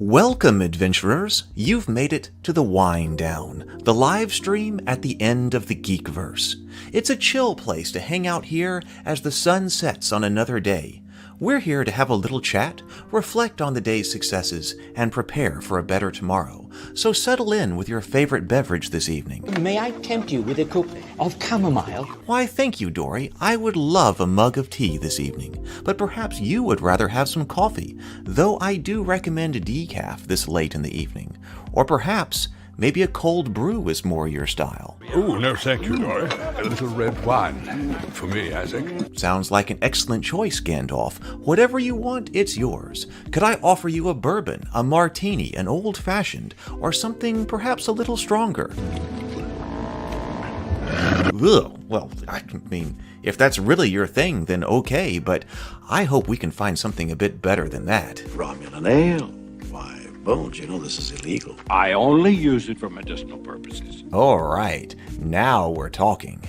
Welcome, adventurers! You've made it to the Wind Down, the live stream at the end of the Geekverse. It's a chill place to hang out here as the sun sets on another day. We're here to have a little chat, reflect on the day's successes, and prepare for a better tomorrow. So settle in with your favorite beverage this evening. May I tempt you with a cup of chamomile? Why, thank you, Dory. I would love a mug of tea this evening, but perhaps you would rather have some coffee, though I do recommend a decaf this late in the evening. Or perhaps maybe a cold brew is more your style. Oh, no thank you, Dory. A little red wine. For me, Isaac. Sounds like an excellent choice, Gandalf. Whatever you want, it's yours. Could I offer you a bourbon, a martini, an old-fashioned, or something perhaps a little stronger? Ugh. Well, I mean, if that's really your thing, then okay, but I hope we can find something a bit better than that. Romulan ale. Why, Bones, you know this is illegal. I only use it for medicinal purposes. All right, now we're talking.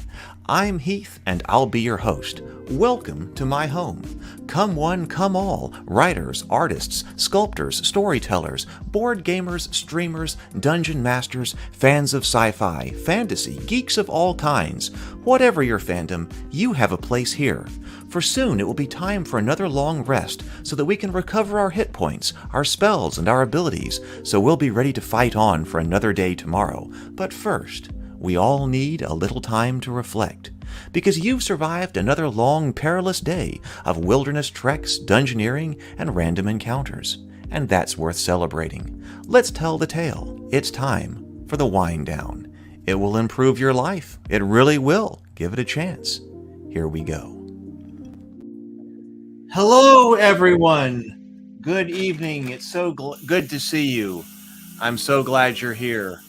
I'm Heath, and I'll be your host. Welcome to my home. Come one, come all. Writers, artists, sculptors, storytellers, board gamers, streamers, dungeon masters, fans of sci-fi, fantasy, geeks of all kinds. Whatever your fandom, you have a place here. For soon it will be time for another long rest so that we can recover our hit points, our spells, and our abilities, so we'll be ready to fight on for another day tomorrow. But first, we all need a little time to reflect, because you've survived another long, perilous day of wilderness treks, dungeoneering, and random encounters, and that's worth celebrating. Let's tell the tale. It's time for the Wind Down. It will improve your life. It really will. Give it a chance. Here we go. Hello, everyone. Good evening. It's so good to see you. I'm so glad you're here.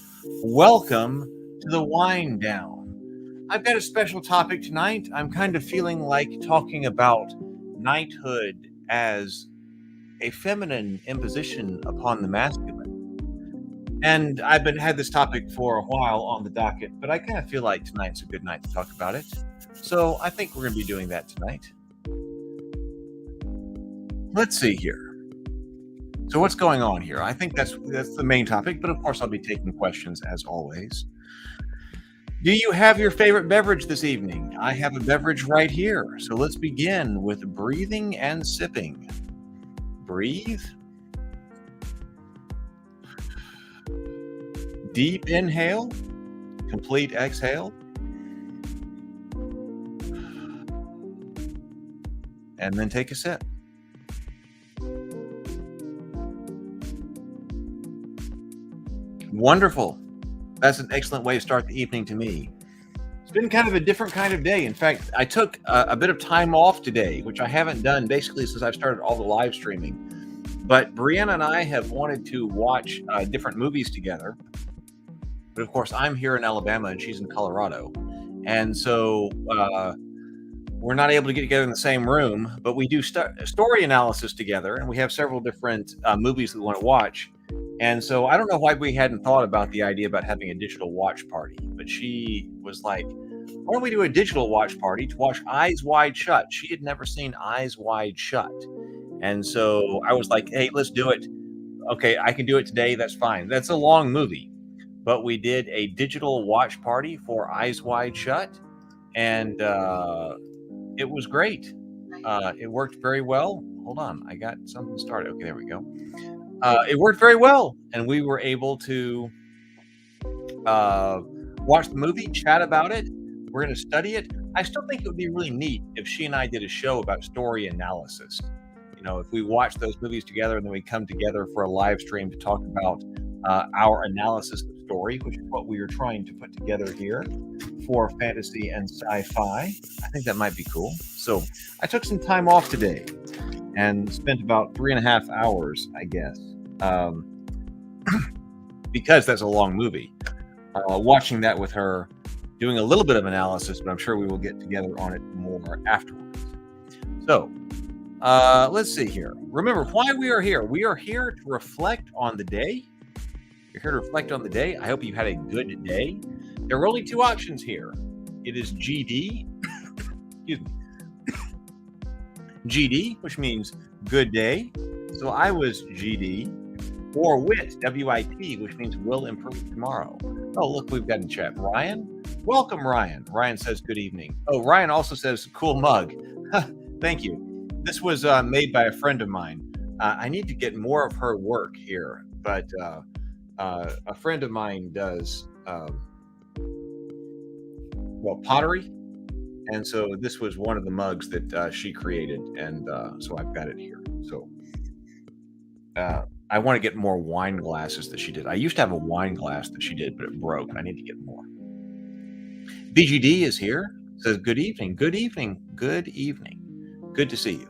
Welcome to the Wind Down. I've got a special topic tonight. I'm kind of feeling like talking about knighthood as a feminine imposition upon the masculine. And I've had this topic for a while on the docket, but I kind of feel like tonight's a good night to talk about it. So I think we're going to be doing that tonight. Let's see here. So what's going on here? I think that's the main topic, but of course I'll be taking questions as always. Do you have your favorite beverage this evening? I have a beverage right here. So let's begin with breathing and sipping. Breathe. Deep inhale. Complete exhale. And then take a sip. Wonderful. That's an excellent way to start the evening to me. It's been kind of a different kind of day. In fact, I took a bit of time off today, which I haven't done basically since I've started all the live streaming. But Brianna and I have wanted to watch different movies together. But of course, I'm here in Alabama and she's in Colorado. And so we're not able to get together in the same room, but we do story analysis together. And we have several different movies that we want to watch. And so I don't know why we hadn't thought about the idea about having a digital watch party, but she was like, why don't we do a digital watch party to watch Eyes Wide Shut? She had never seen Eyes Wide Shut. And so I was like, hey, let's do it. Okay, I can do it today. That's fine. That's a long movie. But we did a digital watch party for Eyes Wide Shut. And it was great. It worked very well. Hold on. I got something started. Okay, there we go. It worked very well, and we were able to watch the movie, chat about it. We're going to study it. I still think it would be really neat if she and I did a show about story analysis. You know, if we watch those movies together and then we come together for a live stream to talk about our analysis of story, which is what we are trying to put together here for fantasy and sci-fi. I think that might be cool. So I took some time off today and spent about 3.5 hours, I guess, because that's a long movie, watching that with her, doing a little bit of analysis, but I'm sure we will get together on it more afterwards. So let's see here. Remember why we are here. We are here to reflect on the day. You're here to reflect on the day. I hope you had a good day. There are only two options here. It is GD, excuse me, GD, which means good day. So I was GD. or WIT, W-I-T, which means will improve tomorrow. Oh, look, we've got in chat. Ryan? Welcome, Ryan. Ryan says good evening. Oh, Ryan also says cool mug. Thank you. This was made by a friend of mine. I need to get more of her work here, but a friend of mine does, pottery. And so this was one of the mugs that she created, and so I've got it here. So I want to get more wine glasses that she did. I used to have a wine glass that she did, but it broke. I need to get more. BGD is here. Says good evening. Good evening. Good evening. Good to see you.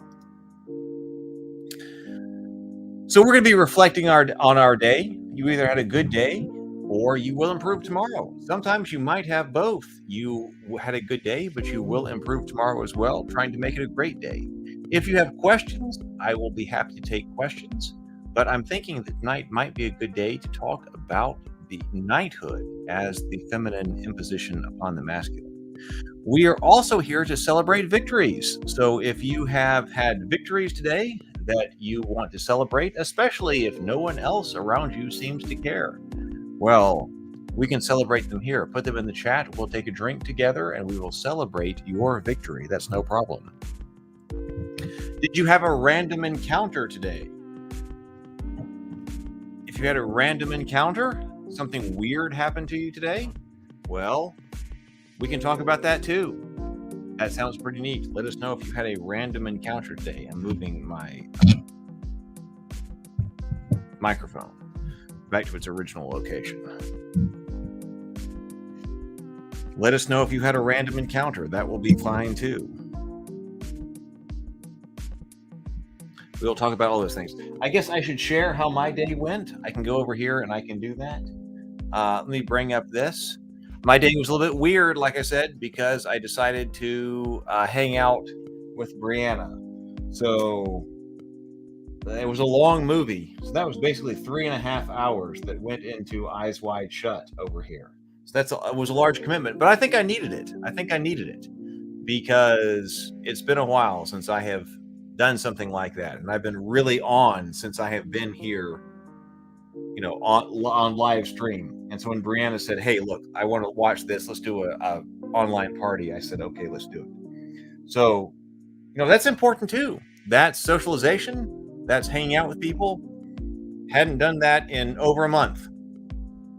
So we're going to be reflecting on our day. You either had a good day or you will improve tomorrow. Sometimes you might have both. You had a good day, but you will improve tomorrow as well, trying to make it a great day. If you have questions, I will be happy to take questions. But I'm thinking that tonight might be a good day to talk about the knighthood as the feminine imposition upon the masculine. We are also here to celebrate victories. So if you have had victories today that you want to celebrate, especially if no one else around you seems to care, well, we can celebrate them here. Put them in the chat. We'll take a drink together and we will celebrate your victory. That's no problem. Did you have a random encounter today? If you had a random encounter, something weird happened to you today, well, we can talk about that too. That sounds pretty neat. Let us know if you had a random encounter today. I'm moving my microphone back to its original location. Let us know if you had a random encounter. That will be fine too. We'll talk about all those things. I guess I should share how my day went. I can go over here and I can do that. Let me bring up this. My day was a little bit weird, like I said, because I decided to hang out with Brianna. So it was a long movie. So that was basically 3.5 hours that went into Eyes Wide Shut over here. So it was a large commitment, but I think I needed it. I think I needed it because it's been a while since I have done something like that. And I've been really on since I have been here, on live stream. And so when Brianna said, hey, look, I want to watch this, let's do a online party, I said, okay, let's do it. So, that's important too. That's socialization. That's hanging out with people. Hadn't done that in over a month.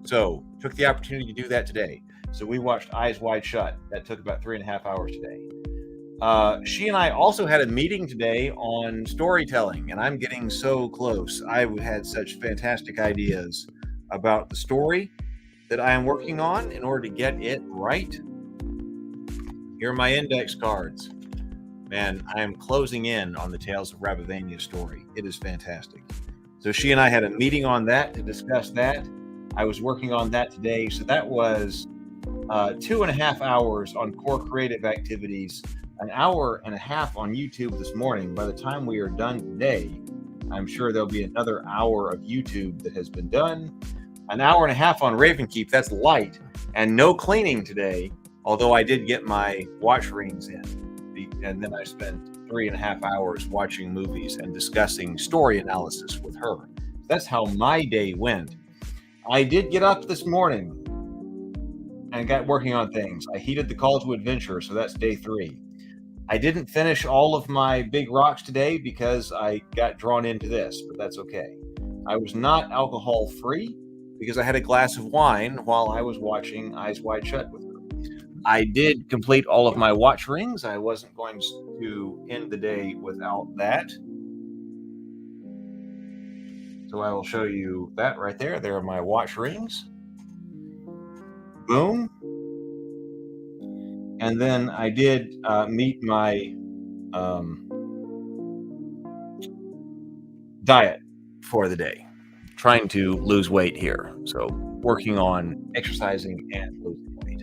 So took the opportunity to do that today. So we watched Eyes Wide Shut. That took about 3.5 hours today. She and I also had a meeting today on storytelling, and I'm getting so close. I had such fantastic ideas about the story that I am working on in order to get it right. Here are my index cards. Man, I am closing in on the Tales of Rabavania story. It is fantastic. So she and I had a meeting on that to discuss that. I was working on that today. So that was 2.5 hours on core creative activities, an hour and a half on YouTube this morning. By the time we are done today, I'm sure there'll be another hour of YouTube that has been done. An hour and a half on Ravenkeep, that's light, and no cleaning today, although I did get my watch rings in. And then I spent 3.5 hours watching movies and discussing story analysis with her. That's how my day went. I did get up this morning and got working on things. I heeded the call to adventure, so that's day 3. I didn't finish all of my big rocks today because I got drawn into this, but that's okay. I was not alcohol free because I had a glass of wine while I was watching Eyes Wide Shut with her. I did complete all of my watch rings. I wasn't going to end the day without that. So I will show you that right there. There are my watch rings. Boom. And then I did meet my diet for the day, trying to lose weight here. So working on exercising and losing weight.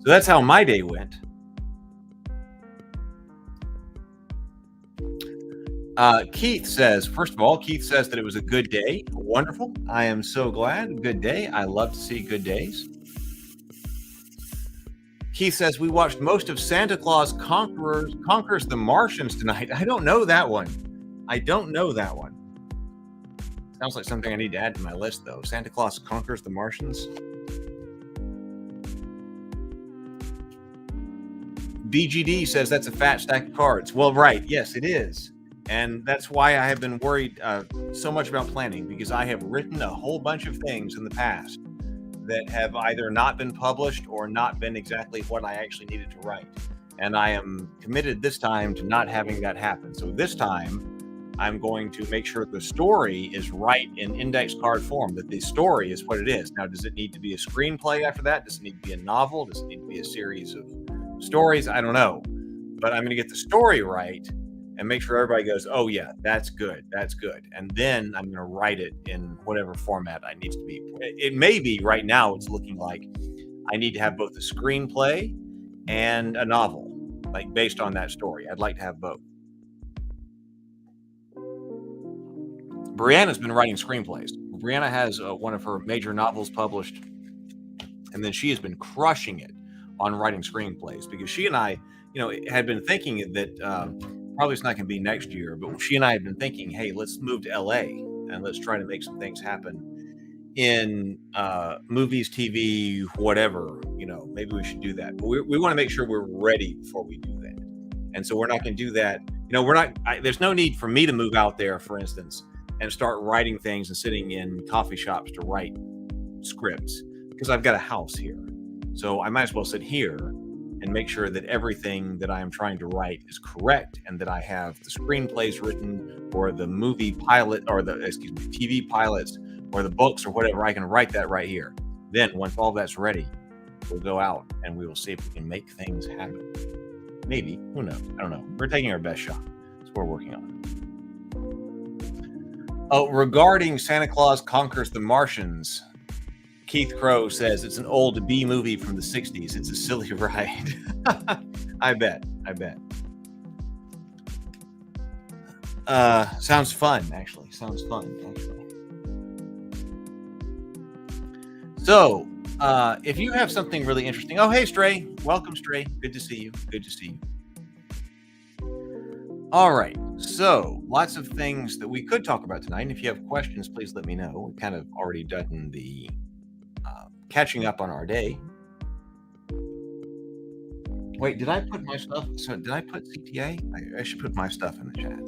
So that's how my day went. Keith says, first of all, Keith says that it was a good day. Wonderful. I am so glad. Good day. I love to see good days. Keith says, we watched most of Santa Claus Conquers the Martians tonight. I don't know that one. Sounds like something I need to add to my list, though. Santa Claus Conquers the Martians. BGD says that's a fat stack of cards. Well, right. Yes, it is. And that's why I have been worried so much about planning, because I have written a whole bunch of things in the past that have either not been published or not been exactly what I actually needed to write. And I am committed this time to not having that happen. So this time, I'm going to make sure the story is right in index card form, that the story is what it is. Now, does it need to be a screenplay after that? Does it need to be a novel? Does it need to be a series of stories? I don't know. But I'm going to get the story right and make sure everybody goes, oh, yeah, that's good. That's good. And then I'm going to write it in whatever format I need to be. It may be right now it's looking like I need to have both a screenplay and a novel, like based on that story. I'd like to have both. Brianna's been writing screenplays. Brianna has one of her major novels published, and then she has been crushing it on writing screenplays, because she and I, had been thinking that probably it's not going to be next year, but she and I had been thinking, hey, let's move to LA and let's try to make some things happen in movies, TV, whatever. Maybe we should do that. But we want to make sure we're ready before we do that. And so we're not going to do that. There's no need for me to move out there, for instance, and start writing things and sitting in coffee shops to write scripts, because I've got a house here. So I might as well sit here and make sure that everything that I am trying to write is correct, and that I have the screenplays written, or the movie pilot, or the TV pilots, or the books, or whatever. I can write that right here. Then once all that's ready, we'll go out and we will see if we can make things happen. Maybe, who knows? I don't know. We're taking our best shot. That's what we're working on. Oh, regarding Santa Claus Conquers the Martians, Keith Crow says it's an old B movie from the 60s. It's a silly ride. I bet. Sounds fun, actually. So, if you have something really interesting. Oh, hey, Stray. Welcome, Stray. Good to see you. All right. So, lots of things that we could talk about tonight. And if you have questions, please let me know. We've kind of already done the catching up on our day. Wait, did I put my stuff? So, did I put CTA? I should put my stuff in the chat.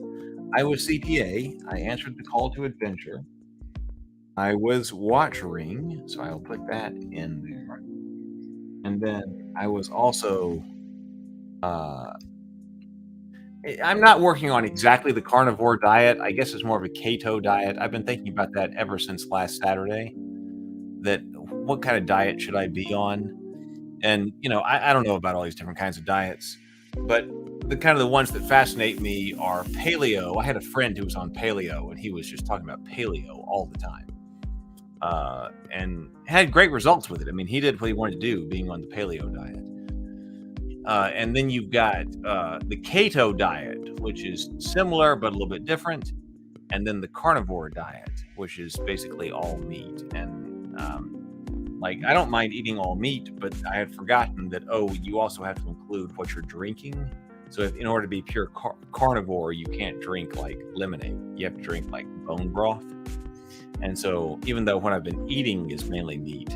I was CTA. I answered the call to adventure. I was watching, so I'll put that in there. And then I was also I'm not working on exactly the carnivore diet. I guess it's more of a keto diet. I've been thinking about that ever since last Saturday, that what kind of diet should I be on? And, I don't know about all these different kinds of diets, but the ones that fascinate me are paleo. I had a friend who was on paleo, and he was just talking about paleo all the time. And had great results with it. I mean, he did what he wanted to do being on the paleo diet. And then you've got the keto diet, which is similar but a little bit different. And then the carnivore diet, which is basically all meat. And I don't mind eating all meat, but I had forgotten that, you also have to include what you're drinking. So in order to be pure carnivore, you can't drink like lemonade. You have to drink like bone broth. And so even though what I've been eating is mainly meat,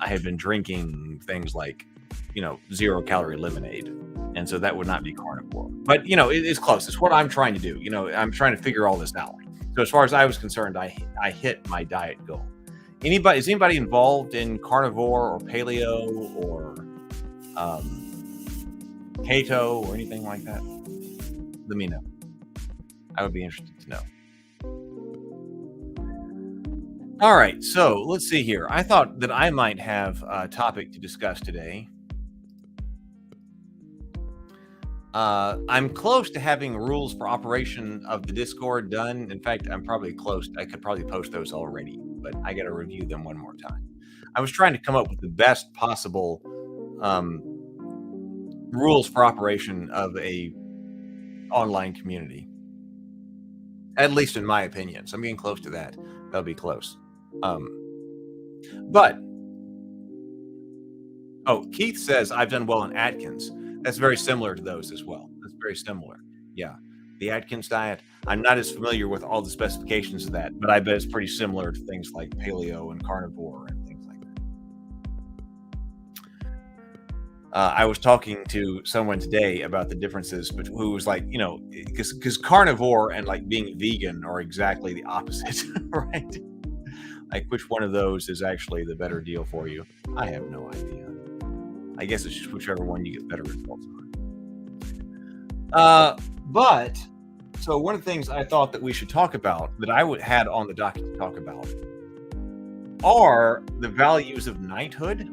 I have been drinking things like, 0-calorie lemonade. And so that would not be carnivore. But, it's close. It's what I'm trying to do. I'm trying to figure all this out. So as far as I was concerned, I hit my diet goal. Is anybody involved in carnivore or paleo or keto or anything like that? Let me know. I would be interested to know. All right, so let's see here. I thought that I might have a topic to discuss today. I'm close to having rules for operation of the Discord done. In fact, I'm probably close. I could probably post those already, but I got to review them one more time. I was trying to come up with the best possible rules for operation of a online community, at least in my opinion. So I'm getting close to that. That'll be close. Keith says I've done well in Atkins. That's very similar to those as well. That's very similar. Yeah. the Atkins diet. I'm not as familiar with all the specifications of that, but I bet it's pretty similar to things like paleo and carnivore and things like that. I was talking to someone today about the differences, but who was like, because carnivore and like being vegan are exactly the opposite, right? Like, which one of those is actually the better deal for you? I have no idea. I guess it's just whichever one you get better results on. But so one of the things I thought that we should talk about, that I had on the docket to talk about, are the values of knighthood.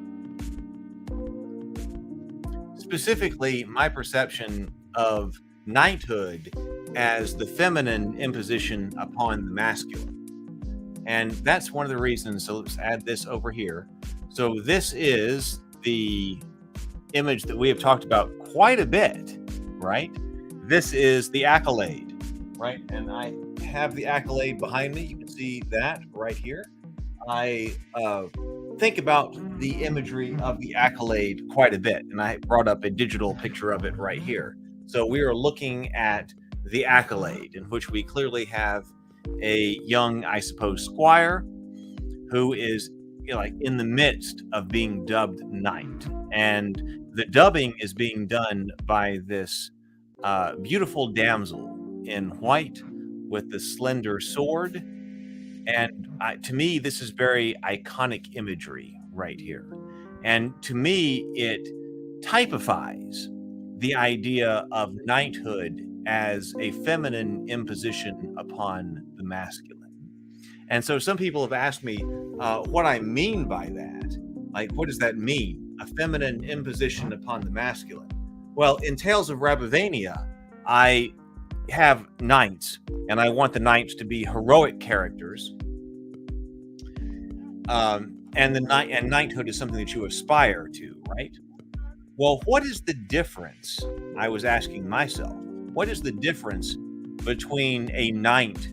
Specifically, my perception of knighthood as the feminine imposition upon the masculine. And that's one of the reasons. So let's add this over here. So this is the image that we have talked about quite a bit, right? This is the accolade, right? And I have the accolade behind me. You can see that right here. I think about the imagery of the accolade quite a bit, and I brought up a digital picture of it right here. So we are looking at the accolade, in which we clearly have a young, I suppose, squire who is like in the midst of being dubbed knight, and the dubbing is being done by this beautiful damsel in white with the slender sword. And to me, this is very iconic imagery right here. And to me, it typifies the idea of knighthood as a feminine imposition upon the masculine. And so some people have asked me what I mean by that. Like, what does that mean? A feminine imposition upon the masculine. Well, in Tales of Rabavania, I have knights, and I want the knights to be heroic characters. And knighthood is something that you aspire to, right? Well, what is the difference? I was asking myself, what is the difference between a knight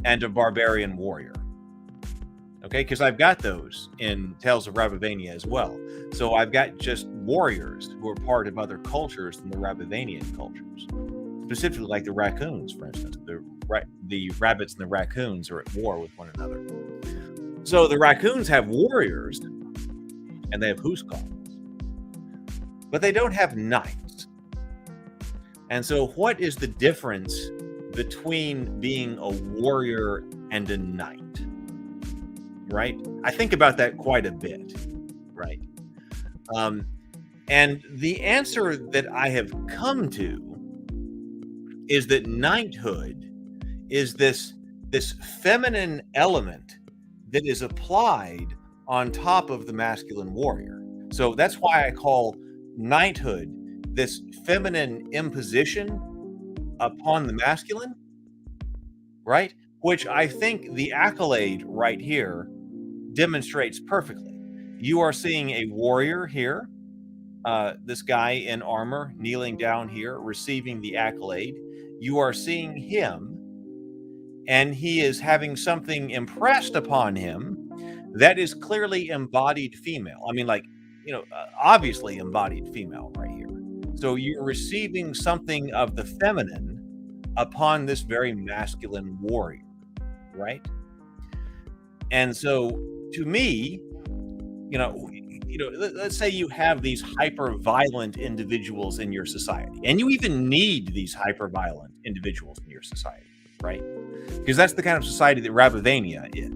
and a barbarian warrior? Okay, because I've got those in Tales of Rabavania as well. So I've got just warriors who are part of other cultures than the Rabavanian cultures. Specifically, like the raccoons, for instance. The rabbits and the raccoons are at war with one another. So the raccoons have warriors, and they have huskarls, but they don't have knights. And so what is the difference between being a warrior and a knight? Right? I think about that quite a bit, right? And the answer that I have come to is that knighthood is this feminine element that is applied on top of the masculine warrior. So that's why I call knighthood this feminine imposition upon the masculine, right? Which I think the accolade right here demonstrates perfectly. You are seeing a warrior here, this guy in armor kneeling down here, receiving the accolade. You are seeing him, and he is having something impressed upon him that is clearly embodied female. I mean, obviously embodied female right here. So you're receiving something of the feminine upon this very masculine warrior, right? And so to me, let's say you have these hyper-violent individuals in your society, and you even need these hyper-violent individuals in your society, right? Because that's the kind of society that Rabavania is,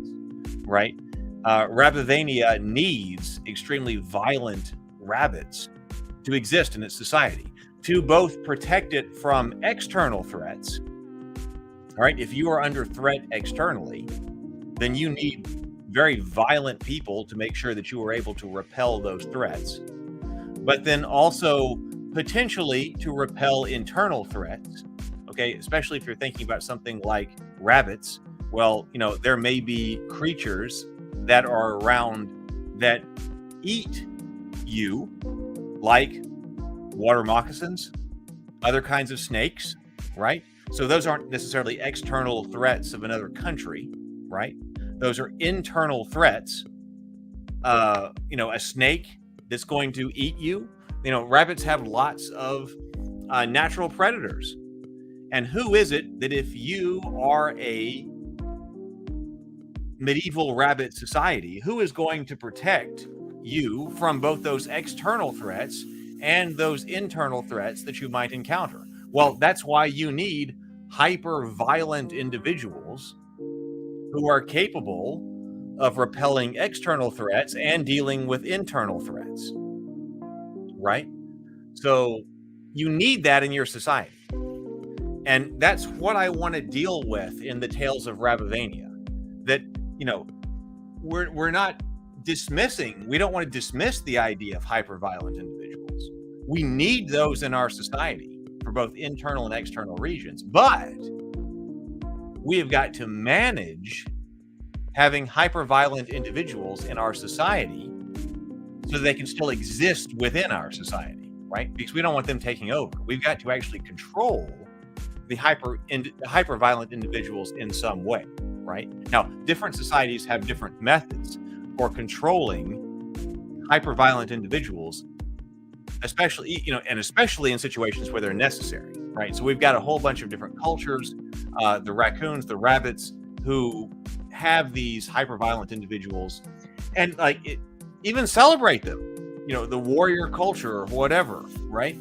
right? Rabavania needs extremely violent rabbits to exist in its society, to both protect it from external threats. All right, if you are under threat externally, then you need very violent people to make sure that you are able to repel those threats, but then also potentially to repel internal threats. Okay, especially if you're thinking about something like rabbits. Well, there may be creatures that are around that eat you, like water moccasins, other kinds of snakes, right? So those aren't necessarily external threats of another country, right? Those are internal threats. A snake that's going to eat you. Rabbits have lots of natural predators. And who is it that if you are a medieval rabbit society, who is going to protect you from both those external threats and those internal threats that you might encounter? Well, that's why you need hyper-violent individuals who are capable of repelling external threats and dealing with internal threats, right? So you need that in your society. And that's what I want to deal with in the Tales of Rabavania. That, we're not dismissing, we don't want to dismiss the idea of hyper-violent individuals. We need those in our society for both internal and external regions, but we have got to manage having hyper-violent individuals in our society so they can still exist within our society, right? Because we don't want them taking over. We've got to actually control the hyper-violent individuals in some way, right? Now, different societies have different methods for controlling hyper-violent individuals, especially in situations where they're necessary, right? So we've got a whole bunch of different cultures, the raccoons, the rabbits, who have these hyper-violent individuals, and even celebrate them, the warrior culture or whatever, right?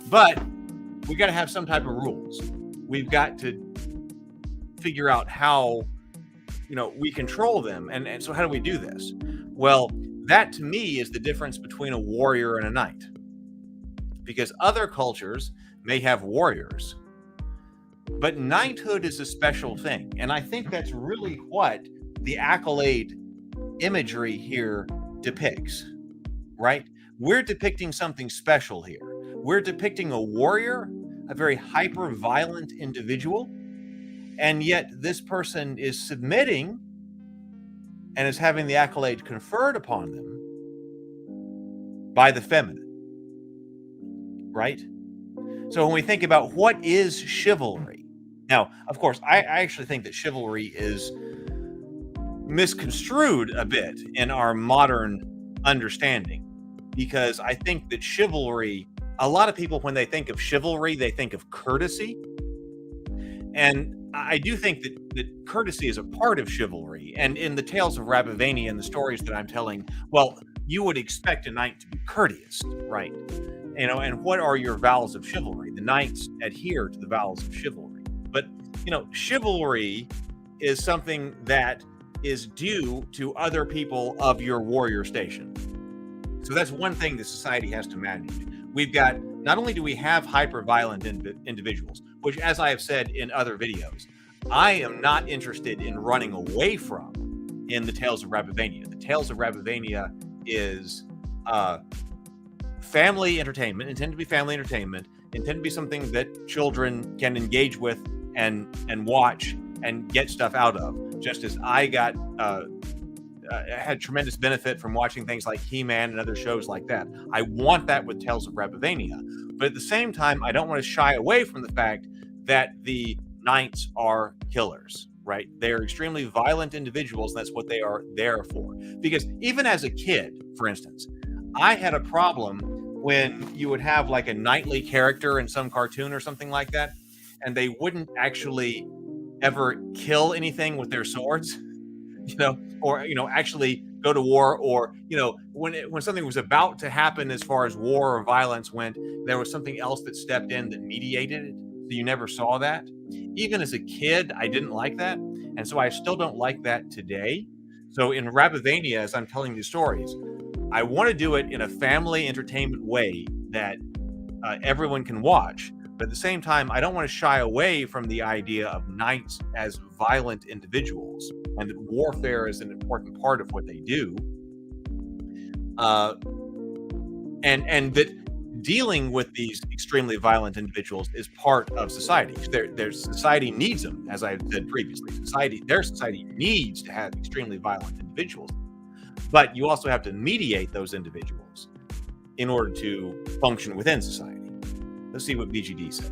But we got to have some type of rules. We've got to figure out how, we control them. And so how do we do this? Well, that to me is the difference between a warrior and a knight. Because other cultures may have warriors, but knighthood is a special thing. And I think that's really what the accolade imagery here depicts, right? We're depicting something special here. We're depicting a warrior, a very hyper-violent individual, and yet this person is submitting and is having the accolade conferred upon them by the feminine, right? So when we think about what is chivalry, now, of course, I actually think that chivalry is misconstrued a bit in our modern understanding, because I think that chivalry, a lot of people, when they think of chivalry, they think of courtesy. And I do think that courtesy is a part of chivalry. And in the Tales of Rabavania and the stories that I'm telling, well, you would expect a knight to be courteous, right? And what are your vows of chivalry? The knights adhere to the vows of chivalry. But, chivalry is something that is due to other people of your warrior station. So that's one thing the society has to manage. We've got, not only do we have hyper-violent individuals, which, as I have said in other videos, I am not interested in running away from in the Tales of Rabavania. The Tales of Rabavania is family entertainment, intended to be family entertainment, intended to be something that children can engage with and watch and get stuff out of. Just as I had tremendous benefit from watching things like He-Man and other shows like that. I want that with Tales of Rabavania. But at the same time, I don't want to shy away from the fact that the knights are killers, right? They're extremely violent individuals, and that's what they are there for. Because even as a kid, for instance, I had a problem when you would have like a knightly character in some cartoon or something like that, and they wouldn't actually ever kill anything with their swords, or actually go to war, or when something was about to happen as far as war or violence went, there was something else that stepped in that mediated it. So you never saw that. Even as a kid, I didn't like that, and so I still don't like that today. So in Rabavania, as I'm telling these stories, I want to do it in a family entertainment way that everyone can watch. But at the same time, I don't want to shy away from the idea of knights as violent individuals, and that warfare is an important part of what they do. And that dealing with these extremely violent individuals is part of society. Their society needs them, as I said previously. Their society needs to have extremely violent individuals. But you also have to mediate those individuals in order to function within society. Let's see what BGD said.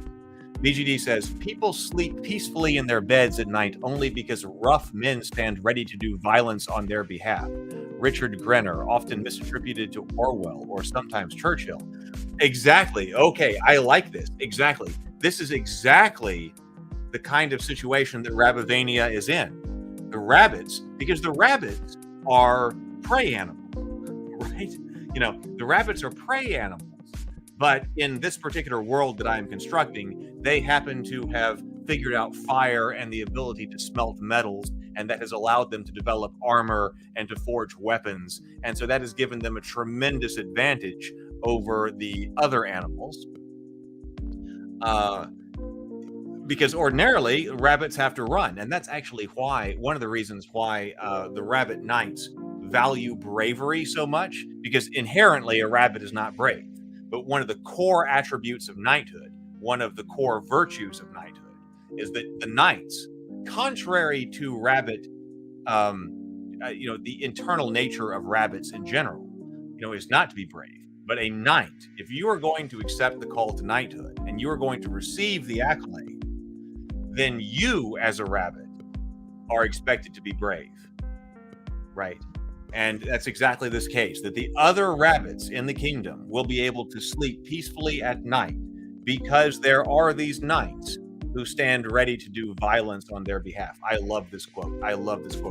BGD says, people sleep peacefully in their beds at night only because rough men stand ready to do violence on their behalf. Richard Grenner, often misattributed to Orwell or sometimes Churchill. Exactly. Okay, I like this. Exactly. This is exactly the kind of situation that Rabbivania is in. The rabbits, because the rabbits are prey animals, right? The rabbits are prey animals. But in this particular world that I am constructing, they happen to have figured out fire and the ability to smelt metals, and that has allowed them to develop armor and to forge weapons. And so that has given them a tremendous advantage over the other animals. Because ordinarily rabbits have to run, and that's actually why one of the reasons why the rabbit knights value bravery so much, because inherently a rabbit is not brave. But one of the core attributes of knighthood, one of the core virtues of knighthood, is that the knights, contrary to rabbit, the internal nature of rabbits in general, is not to be brave. But a knight, if you are going to accept the call to knighthood and you are going to receive the accolade, then you as a rabbit are expected to be brave, right? And that's exactly this case, that the other rabbits in the kingdom will be able to sleep peacefully at night because there are these knights who stand ready to do violence on their behalf. I love this quote.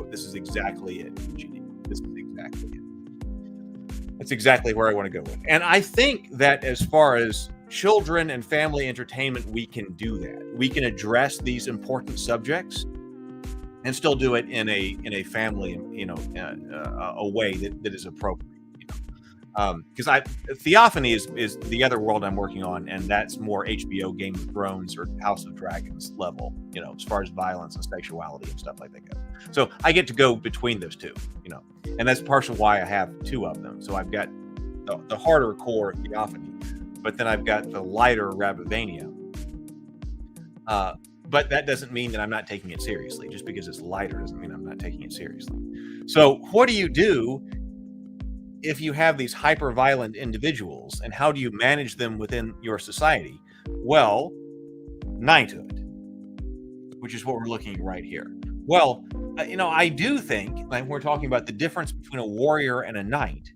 This is exactly it, Eugenie. This is exactly it. That's exactly where I want to go with. And I think that as far as children and family entertainment, we can do that. We can address these important subjects and still do it in a family, a way that is appropriate. Because Theophany is the other world I'm working on, and that's more HBO Game of Thrones or House of Dragons level, as far as violence and sexuality and stuff like that goes. So I get to go between those two, and that's partially why I have two of them. So I've got the harder core Theophany, but then I've got the lighter Rabbivania. But that doesn't mean that I'm not taking it seriously. Just because it's lighter doesn't mean I'm not taking it seriously. So what do you do if you have these hyper-violent individuals, and how do you manage them within your society? Well, knighthood, which is what we're looking at right here. Well, I do think, like, we're talking about the difference between a warrior and a knight.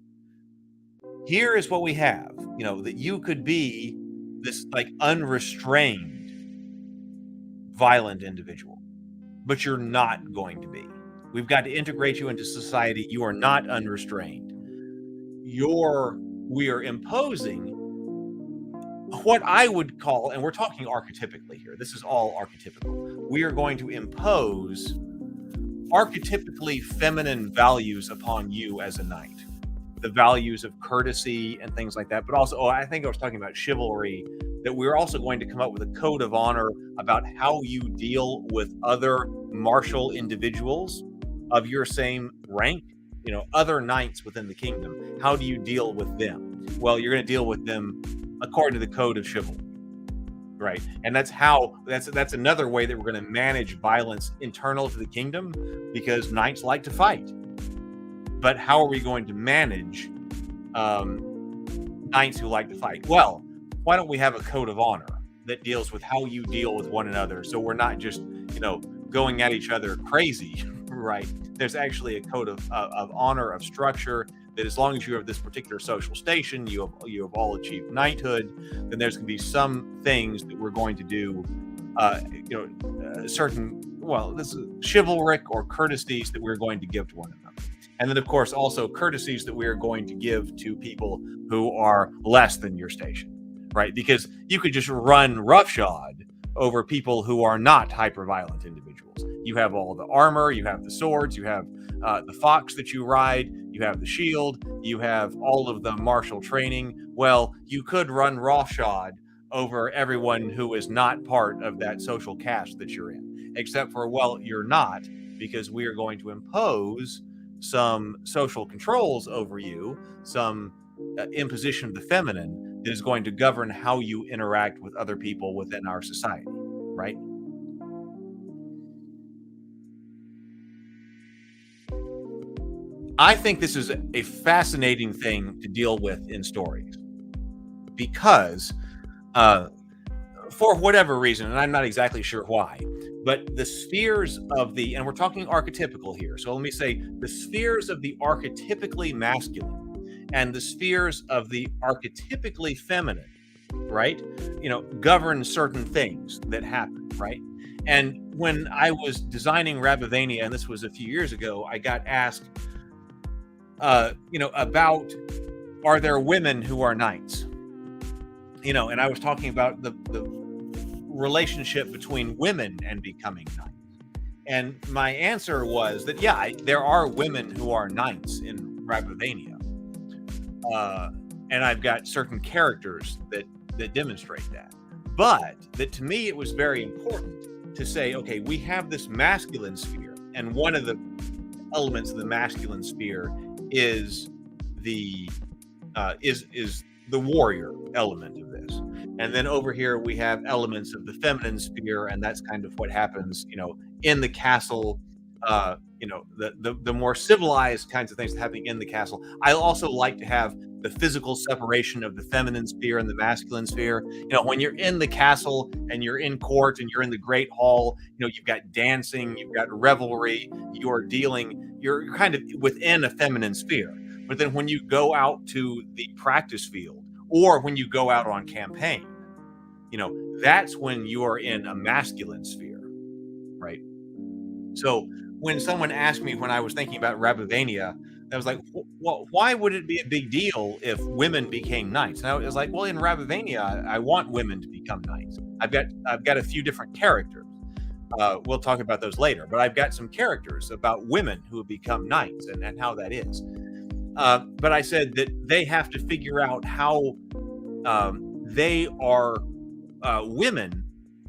Here is what we have, that you could be this like unrestrained violent individual, but you're not going to be. We've got to integrate you into society. You are not unrestrained. We are imposing what I would call, and we're talking archetypically here, this is all archetypical. We are going to impose archetypically feminine values upon you as a knight. The values of courtesy and things like that, but also, I think I was talking about chivalry, that we're also going to come up with a code of honor about how you deal with other martial individuals of your same rank, other knights within the kingdom. How do you deal with them? Well, you're going to deal with them according to the code of chivalry, right? And that's another way that we're going to manage violence internal to the kingdom, because knights like to fight. But how are we going to manage knights who like to fight? Well, why don't we have a code of honor that deals with how you deal with one another, so we're not just, going at each other crazy, right? There's actually a code of honor, of structure, that as long as you have this particular social station, you have all achieved knighthood, then there's going to be some things that we're going to do, this is chivalric or courtesies that we're going to give to one another. And then, of course, also courtesies that we are going to give to people who are less than your station, right? Because you could just run roughshod over people who are not hyper-violent individuals. You have all the armor, you have the swords, you have the fox that you ride, you have the shield, you have all of the martial training. Well, you could run roughshod over everyone who is not part of that social caste that you're in, except for, well, you're not, because we are going to impose some social controls over you, some imposition of the feminine that is going to govern how you interact with other people within our society, right? I think this is a fascinating thing to deal with in stories, because for whatever reason, and I'm not exactly sure why, but the spheres of and we're talking archetypical here, so let me say the spheres of the archetypically masculine and the spheres of the archetypically feminine, right, govern certain things that happen, right? And when I was designing Rabavania, and this was a few years ago, I got asked, about, are there women who are knights? And I was talking about the relationship between women and becoming knights. And my answer was that, yeah, there are women who are knights in Rabavania. And I've got certain characters that demonstrate that. But that to me, it was very important to say, okay, we have this masculine sphere, and one of the elements of the masculine sphere is the warrior element of this. And then over here we have elements of the feminine sphere, and that's kind of what happens, in the castle. The more civilized kinds of things happening in the castle. I also like to have the physical separation of the feminine sphere and the masculine sphere. When you're in the castle and you're in court and you're in the great hall, you've got dancing, you've got revelry, you're kind of within a feminine sphere. But then when you go out to the practice field, or when you go out on campaign, that's when you are in a masculine sphere, right? So when someone asked me when I was thinking about Rabavania, I was like, well, why would it be a big deal if women became knights? And I was like, well, in Rabavania, I want women to become knights. I've got a few different characters. We'll talk about those later, but I've got some characters about women who have become knights and how that is. But I said that they have to figure out how they are women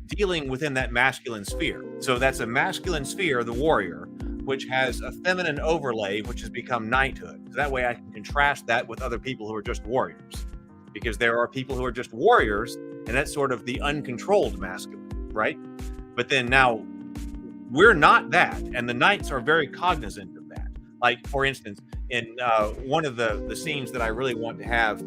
dealing within that masculine sphere. So that's a masculine sphere, the warrior, which has a feminine overlay, which has become knighthood. So that way I can contrast that with other people who are just warriors, because there are people who are just warriors, and that's sort of the uncontrolled masculine, right? But then now we're not that, and the knights are very cognizant of that. Like, for instance, in one of the scenes that I really want to have,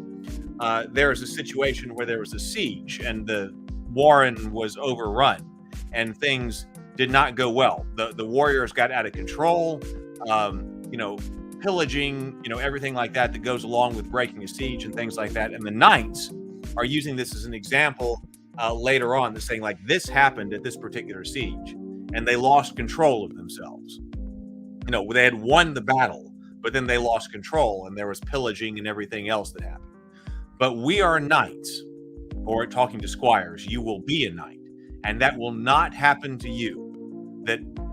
there's a situation where there was a siege and the Warren was overrun and things did not go well. The warriors got out of control, pillaging, everything like that goes along with breaking a siege and things like that. And the knights are using this as an example later on. They're saying, like, this happened at this particular siege and they lost control of themselves. They had won the battle, but then they lost control and there was pillaging and everything else that happened. But we are knights, or talking to squires, you will be a knight, and that will not happen to you.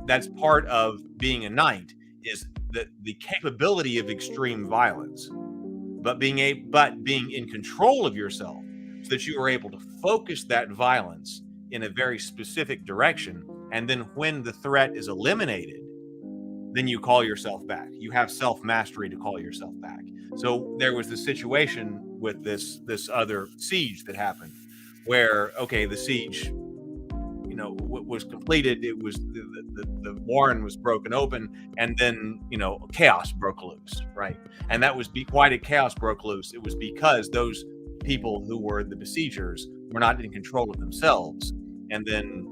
That's part of being a knight, is the capability of extreme violence, but being in control of yourself so that you are able to focus that violence in a very specific direction. And then when the threat is eliminated, then you call yourself back. You have self-mastery to call yourself back. So there was this situation with this other siege that happened where, okay, the siege, was completed. It was the warren was broken open, and then, chaos broke loose, right? And that was why did chaos broke loose? It was because those people who were the besiegers were not in control of themselves. And then,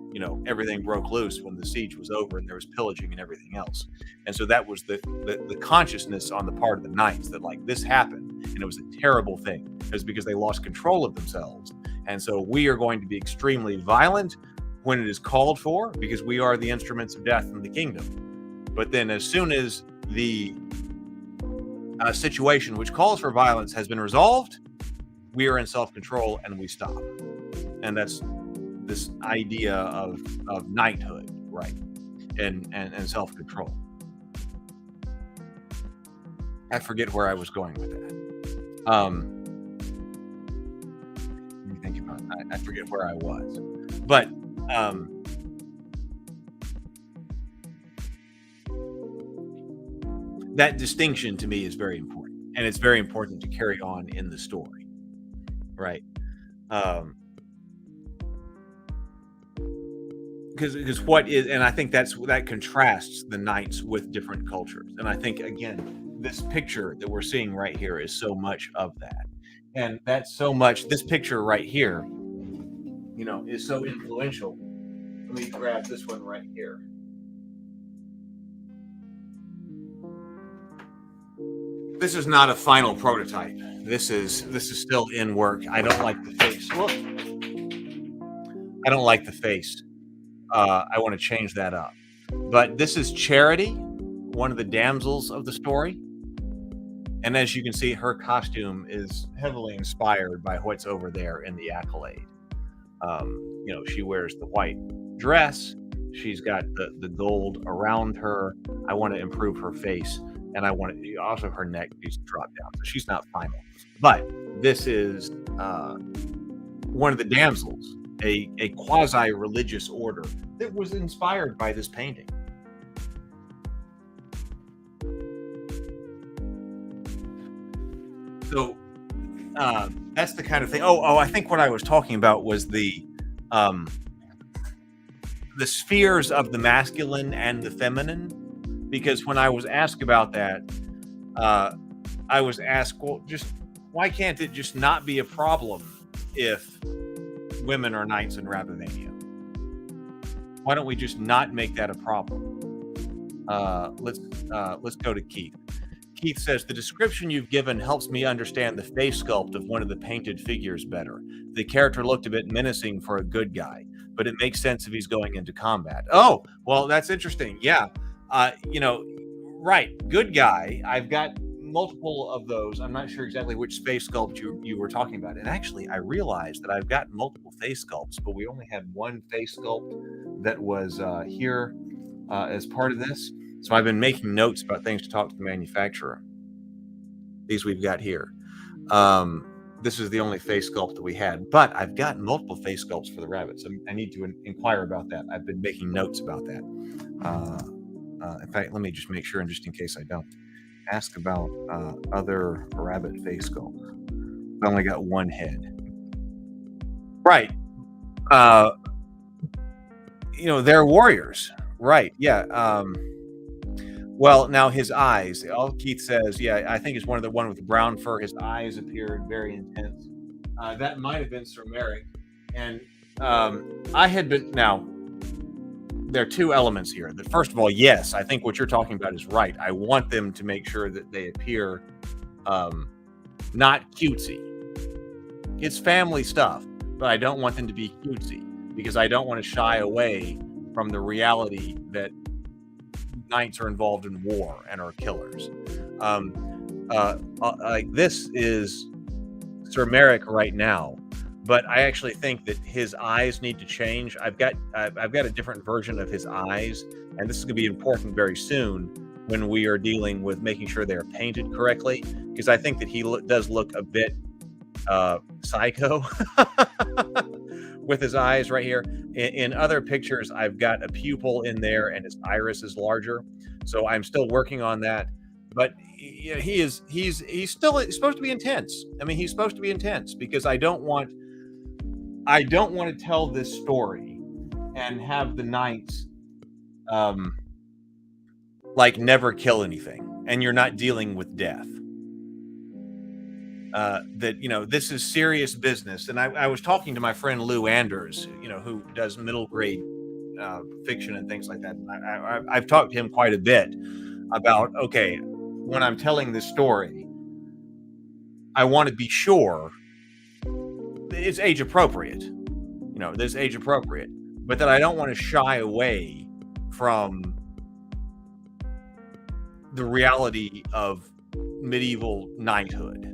everything broke loose when the siege was over and there was pillaging and everything else. And so that was the consciousness on the part of the knights that, like, this happened and it was a terrible thing. It was because they lost control of themselves. And so we are going to be extremely violent when it is called for, because we are the instruments of death in the kingdom. But then as soon as the situation which calls for violence has been resolved, we are in self-control and we stop. And that's this idea of knighthood, right? And self-control. I forget where I was going with that. Let me think about it. I forget where I was. But that distinction to me is very important, and it's very important to carry on in the story, right? Because what is, and I think that contrasts the knights with different cultures. And I think, again, this picture that we're seeing right here is so much of that. And that's so much, this picture right here, is so influential. Let me grab this one right here. This is not a final prototype. This is still in work. I don't like the face. Look, I don't like the face. I want to change that up. But this is Charity, one of the damsels of the story. And as you can see, her costume is heavily inspired by what's over there in the accolade. She wears the white dress. She's got the gold around her. I want to improve her face. And I want to also her neck needs to drop down. So she's not final. But this is one of the damsels, a quasi-religious order that was inspired by this painting. So that's the kind of thing. I think what I was talking about was the spheres of the masculine and the feminine. Because when I was asked about that, I was asked, well, just why can't it just not be a problem if women are knights in Ravivania? Why don't we just not make that a problem? Let's go to Keith. Keith says, the description you've given helps me understand the face sculpt of one of the painted figures better. The character looked a bit menacing for a good guy, but it makes sense if he's going into combat. Oh, well, that's interesting. Yeah. Right. Good guy. I've got multiple of those. I'm not sure exactly which face sculpt you were talking about. And actually, I realized that I've got multiple face sculpts, but we only had one face sculpt that was here as part of this. So I've been making notes about things to talk to the manufacturer. These we've got here. This is the only face sculpt that we had, but I've got multiple face sculpts for the rabbits. I need to inquire about that. I've been making notes about that. In fact, let me just make sure, and just in case I don't, ask about other rabbit face sculpts. I only got one head. Right. They're warriors. Right. Yeah. Well, now his eyes. All Keith says, yeah, I think it's one with brown fur. His eyes appeared very intense. That might have been Sir Merrick. And I had been now. There are two elements here. That first of all, yes, I think what you're talking about is right. I want them to make sure that they appear not cutesy. It's family stuff, but I don't want them to be cutesy because I don't want to shy away from the reality that knights are involved in war and are killers. Like this is Sir Merrick right now. But I actually think that his eyes need to change. I've got a different version of his eyes, and this is going to be important very soon when we are dealing with making sure they're painted correctly, because I think that he does look a bit psycho with his eyes right here. In other pictures, I've got a pupil in there, and his iris is larger. So I'm still working on that. But he's still supposed to be intense. I mean, he's supposed to be intense because I don't want to tell this story and have the knights never kill anything, and you're not dealing with death. This is serious business. And I was talking to my friend Lou Anders, who does middle grade fiction and things like that. And I've talked to him quite a bit about, okay, when I'm telling this story, I want to be sure it's age appropriate. This age appropriate, but that I don't want to shy away from the reality of medieval knighthood.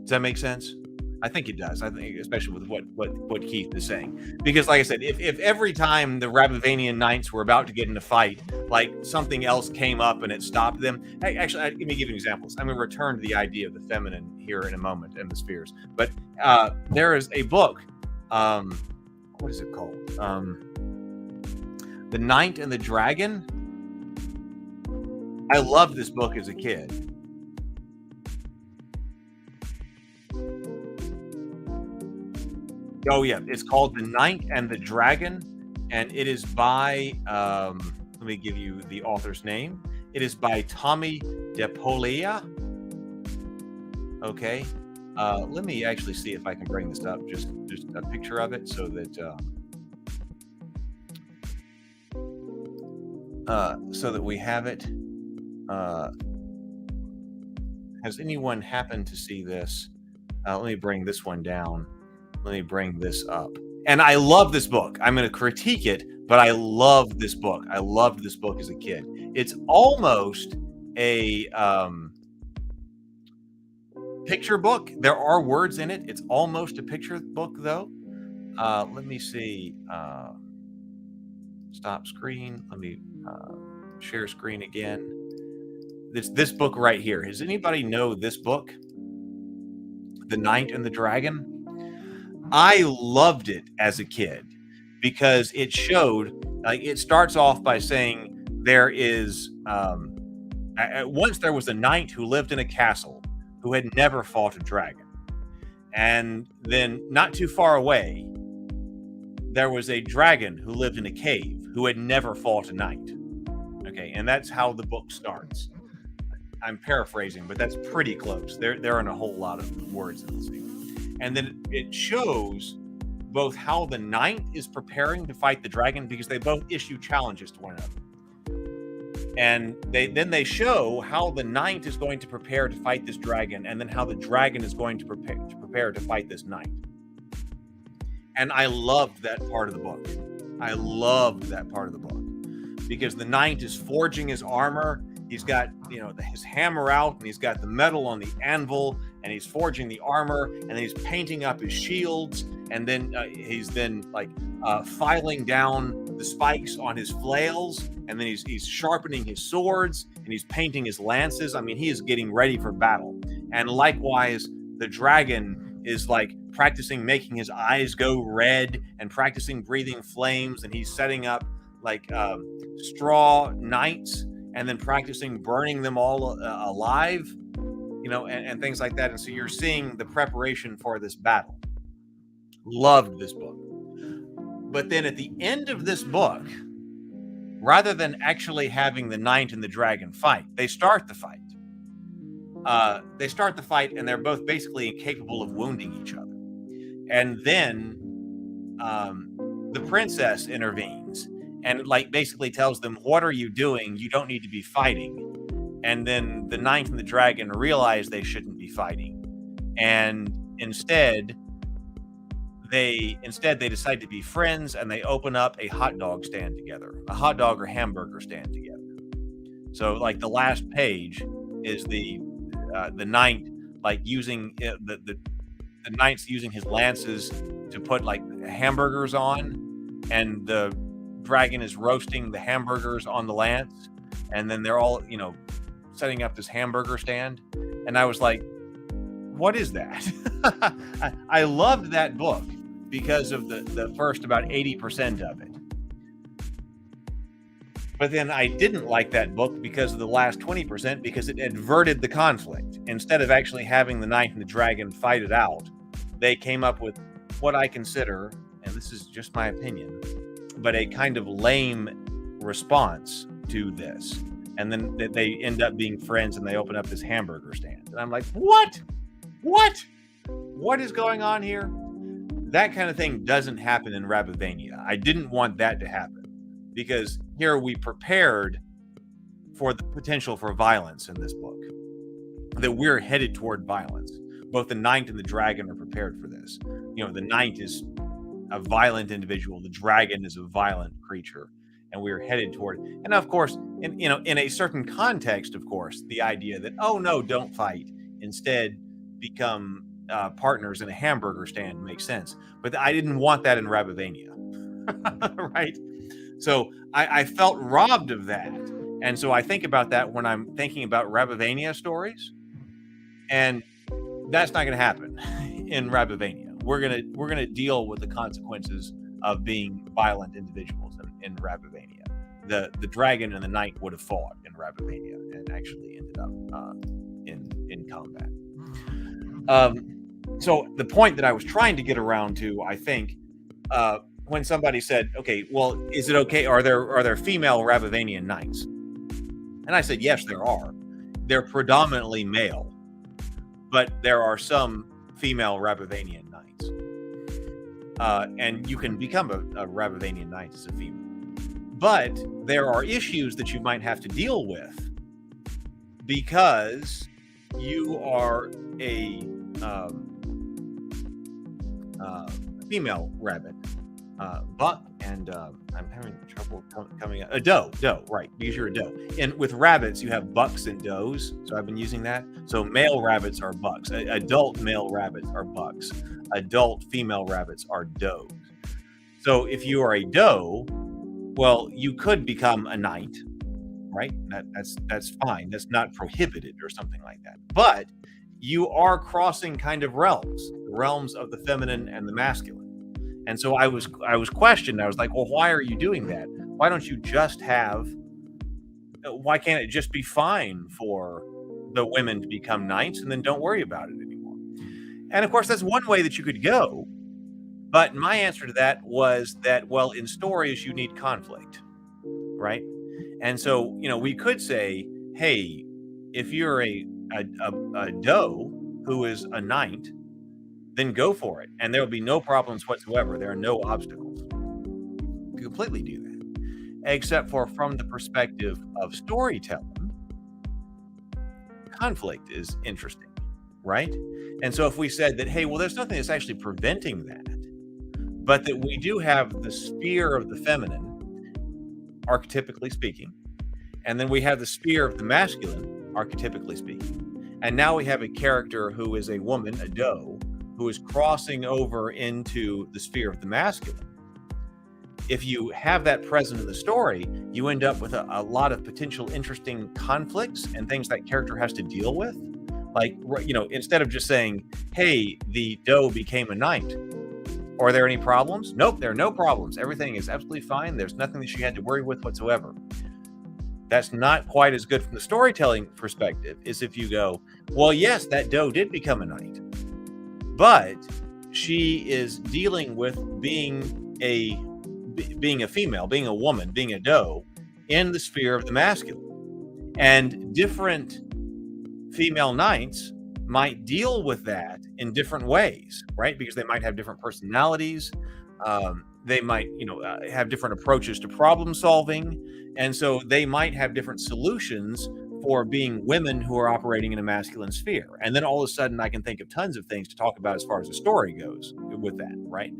Does that make sense? I think it does. I think, especially with what Keith is saying, because, like I said, if every time the Ravivanian knights were about to get in a fight, like something else came up and it stopped them. Hey, actually, let me give you examples. I'm going to return to the idea of the feminine here in a moment and the spheres. But there is a book. What is it called? The Knight and the Dragon. I loved this book as a kid. Oh yeah, it's called The Knight and the Dragon, and it is by let me give you the author's name. It is by Tommy DePolia. Okay, let me actually see if I can bring this up. Just a picture of it, so that we have it. Has anyone happened to see this? Let me bring this one down. Let me bring this up. And I love this book. I'm going to critique it, but I love this book. I loved this book as a kid. It's almost a picture book. There are words in it. It's almost a picture book, though. Let me see. Stop screen. Let me share screen again. This book right here. Does anybody know this book? The Knight and the Dragon? I loved it as a kid because it showed, like, it starts off by saying there is, once there was a knight who lived in a castle who had never fought a dragon. And then not too far away, there was a dragon who lived in a cave who had never fought a knight. Okay, and that's how the book starts. I'm paraphrasing, but that's pretty close. There aren't a whole lot of words in this thing. And then it shows both how the knight is preparing to fight the dragon, because they both issue challenges to one another. And they show how the knight is going to prepare to fight this dragon, and then how the dragon is going to prepare to fight this knight. And I loved that part of the book. I loved that part of the book because the knight is forging his armor. He's got, his hammer out, and he's got the metal on the anvil, and he's forging the armor, and then he's painting up his shields, and then he's filing down the spikes on his flails, and then he's sharpening his swords, and he's painting his lances. I mean, he is getting ready for battle. And likewise, the dragon is practicing making his eyes go red and practicing breathing flames, and he's setting up straw knights, and then practicing burning them all alive, and things like that. And so you're seeing the preparation for this battle. Loved this book. But then at the end of this book, rather than actually having the knight and the dragon fight, they start the fight. And they're both basically incapable of wounding each other. And then the princess intervenes and basically tells them, "What are you doing? You don't need to be fighting." And then the knight and the dragon realize they shouldn't be fighting, and instead they decide to be friends, and they open up a hot dog stand together, a hot dog or hamburger stand together. So the last page is the knight using the knight's using his lances to put hamburgers on, and the dragon is roasting the hamburgers on the lance, and then they're all setting up this hamburger stand. And I was like, what is that? I loved that book because of the first about 80% of it. But then I didn't like that book because of the last 20%, because it inverted the conflict. Instead of actually having the knight and the dragon fight it out, they came up with what I consider, and this is just my opinion, but a kind of lame response to this. And then they end up being friends, and they open up this hamburger stand. And I'm like, what? What is going on here? That kind of thing doesn't happen in Rabavania. I didn't want that to happen, because here we prepared for the potential for violence in this book, that we're headed toward violence. Both the knight and the dragon are prepared for this. The knight is a violent individual. The dragon is a violent creature, and we're headed toward. And of course, in a certain context, of course, the idea that, oh no, don't fight, instead become partners in a hamburger stand makes sense. But I didn't want that in Rabavania, right? So I felt robbed of that. And so I think about that when I'm thinking about Rabavania stories, and that's not going to happen in Rabavania. We're gonna deal with the consequences of being violent individuals in Rabavania. The dragon and the knight would have fought in Rabavania and actually ended up in combat. So the point that I was trying to get around to, I think, when somebody said, "Okay, well, is it okay? Are there female Rabavanian knights?" And I said, yes, there are. They're predominantly male, but there are some female Rabavanian knights. And you can become a Rabavanian knight as a female. But there are issues that you might have to deal with, because you are a female rabbit, buck, and I'm having trouble coming out. A doe, right? Because you're a doe. And with rabbits, you have bucks and does. So I've been using that. So male rabbits are bucks. Adult male rabbits are bucks. Adult female rabbits are does. So if you are a doe, well, you could become a knight, right? That's fine. That's not prohibited or something like that. But you are crossing kind of realms, the realms of the feminine and the masculine. And so I was questioned. I was like, well, why are you doing that? Why don't you just have? Why can't it just be fine for the women to become knights and then don't worry about it anymore? And of course, that's one way that you could go. But my answer to that was that, well, in stories, you need conflict, right? And so, we could say, hey, if you're a doe who is a knight, then go for it. And there will be no problems whatsoever. There are no obstacles. You completely do that. Except for from the perspective of storytelling, conflict is interesting, right? And so if we said that, hey, well, there's nothing that's actually preventing that, but that we do have the sphere of the feminine, archetypically speaking, and then we have the sphere of the masculine, archetypically speaking, and now we have a character who is a woman, a doe, who is crossing over into the sphere of the masculine. If you have that present in the story, you end up with a lot of potential interesting conflicts and things that character has to deal with. Like, instead of just saying, hey, the doe became a knight, are there any problems? Nope, there are no problems. Everything is absolutely fine. There's nothing that she had to worry with whatsoever. That's not quite as good from the storytelling perspective as if you go, well, yes, that doe did become a knight, but she is dealing with being a female, being a woman, being a doe in the sphere of the masculine. And different female knights might deal with that in different ways, right? Because they might have different personalities. They might, have different approaches to problem solving. And so they might have different solutions for being women who are operating in a masculine sphere. And then all of a sudden I can think of tons of things to talk about as far as the story goes with that, right?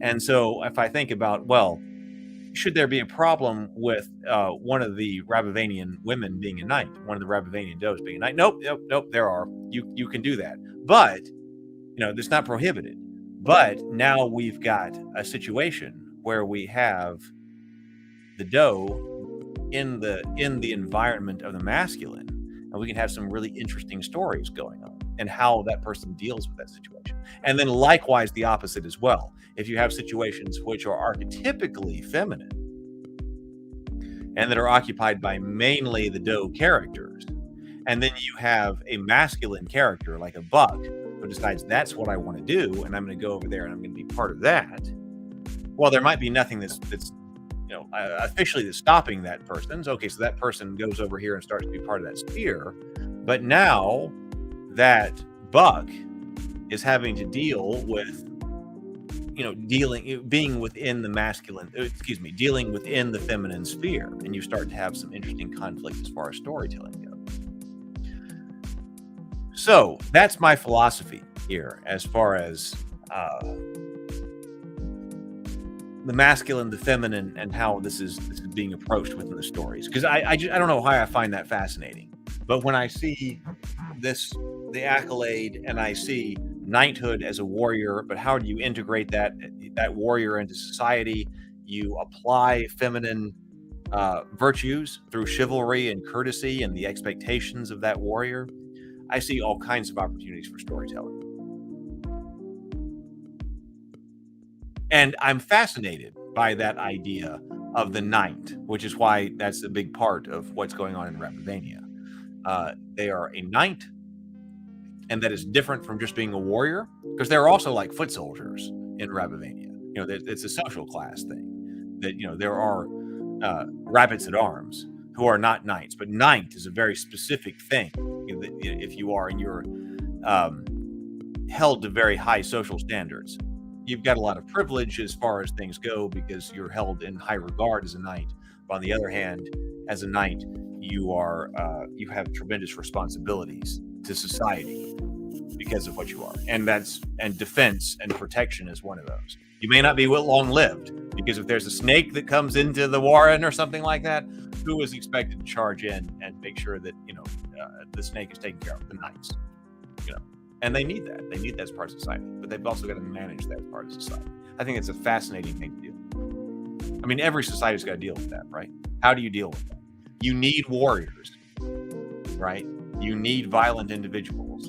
And so if I think about, well, should there be a problem with one of the Rabivanian women being a knight, one of the Rabivanian does being a knight? Nope, there are. You can do that. But, it's not prohibited. But now we've got a situation where we have the doe in the environment of the masculine, and we can have some really interesting stories going on and how that person deals with that situation. And then likewise the opposite as well. If you have situations which are archetypically feminine and that are occupied by mainly the doe characters, and then you have a masculine character like a buck who decides that's what I want to do, and I'm going to go over there and I'm going to be part of that. Well, there might be nothing that's officially that's stopping that person. Okay, so that person goes over here and starts to be part of that sphere. But now that buck is having to deal with, being within the masculine, dealing within the feminine sphere. And you start to have some interesting conflict as far as storytelling goes. So that's my philosophy here as far as the masculine, the feminine, and how this is being approached within the stories. Because I don't know why I find that fascinating. But when I see the accolade, and I see knighthood as a warrior, but how do you integrate that warrior into society? You apply feminine virtues through chivalry and courtesy and the expectations of that warrior. I see all kinds of opportunities for storytelling. And I'm fascinated by that idea of the knight, which is why that's a big part of what's going on in Rabivania. They are a knight, and that is different from just being a warrior, because there are also like foot soldiers in Rabivania. It's a social class thing. That there are rabbits at arms who are not knights, but knight is a very specific thing. If you are and you're held to very high social standards, you've got a lot of privilege as far as things go because you're held in high regard as a knight. But on the other hand, as a knight, you have tremendous responsibilities to society because of what you are. And defense and protection is one of those. You may not be long lived, because if there's a snake that comes into the warren or something like that, who is expected to charge in and make sure that, the snake is taken care of? The knights, and they need that. They need that as part of society, but they've also got to manage that as part of society. I think it's a fascinating thing to do. I mean, every society's got to deal with that, right? How do you deal with that? You need warriors, right? You need violent individuals,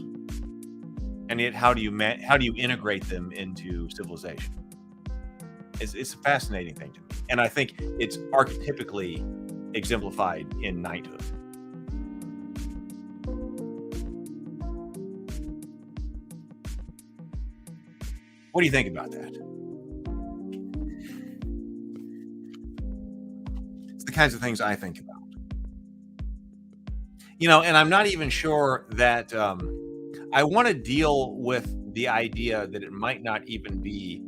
and yet how do you integrate them into civilization? It's a fascinating thing to me, and I think it's archetypically exemplified in knighthood. What do you think about that? It's the kinds of things I think about. And I'm not even sure that I want to deal with the idea that it might not even be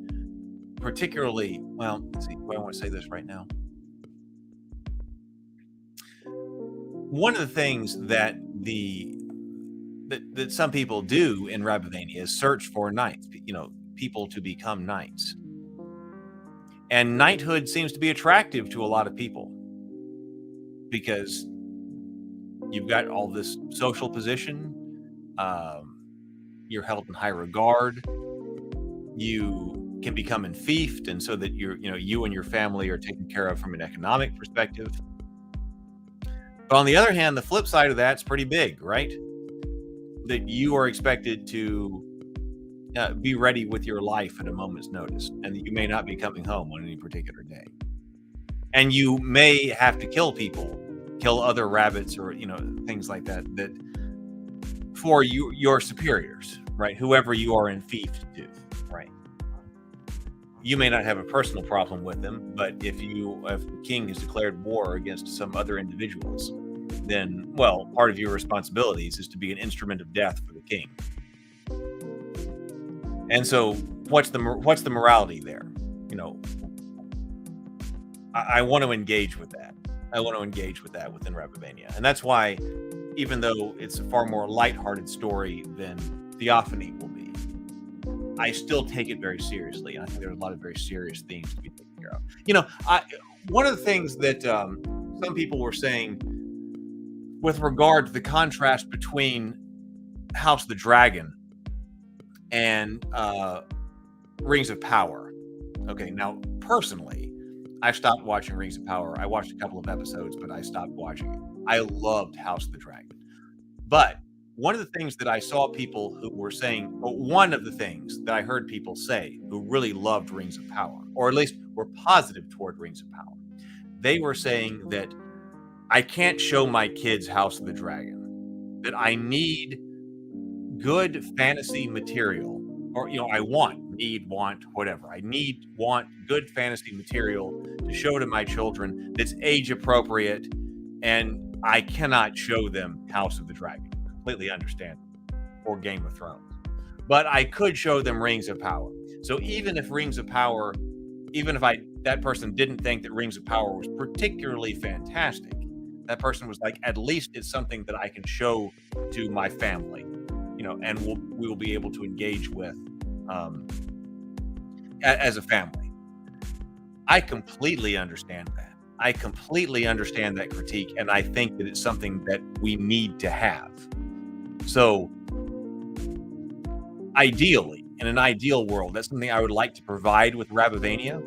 particularly, well, let's see, do I want to say this right now? One of the things that that some people do in Rabavania is search for knights, people to become knights. And knighthood seems to be attractive to a lot of people because you've got all this social position, you're held in high regard, you can become enfeoffed, and so that you and your family are taken care of from an economic perspective. But on the other hand, the flip side of that's pretty big, right? That you are expected to be ready with your life at a moment's notice, and that you may not be coming home on any particular day, and you may have to kill other rabbits or things like that for your superiors, right? Whoever you are enfeoffed to, right? You may not have a personal problem with them, but if the king has declared war against some other individuals, then, well, part of your responsibilities is to be an instrument of death for the king. And so what's the morality there? I want to engage with that. I want to engage with that within Rabavania. And that's why, even though it's a far more lighthearted story than Theophany will be, I still take it very seriously. And I think there are a lot of very serious themes to be taken care of. One of the things that some people were saying with regard to the contrast between House of the Dragon and Rings of Power. Okay, now, personally, I stopped watching Rings of Power. I watched a couple of episodes, but I stopped watching it. I loved House of the Dragon. But one of the things that I saw people who were saying, one of the things that I heard people say who really loved Rings of Power, or at least were positive toward Rings of Power, they were saying that I can't show my kids House of the Dragon, that I need good fantasy material, or I want good fantasy material to show to my children that's age appropriate, and I cannot show them House of the Dragon. Completely understand, or Game of Thrones, but I could show them Rings of Power. So even if that person didn't think that Rings of Power was particularly fantastic, that person was like, at least it's something that I can show to my family, and we will be able to engage with as a family. I completely understand that. I completely understand that critique, and I think that it's something that we need to have. So, ideally, in an ideal world, that's something I would like to provide with Rabavania,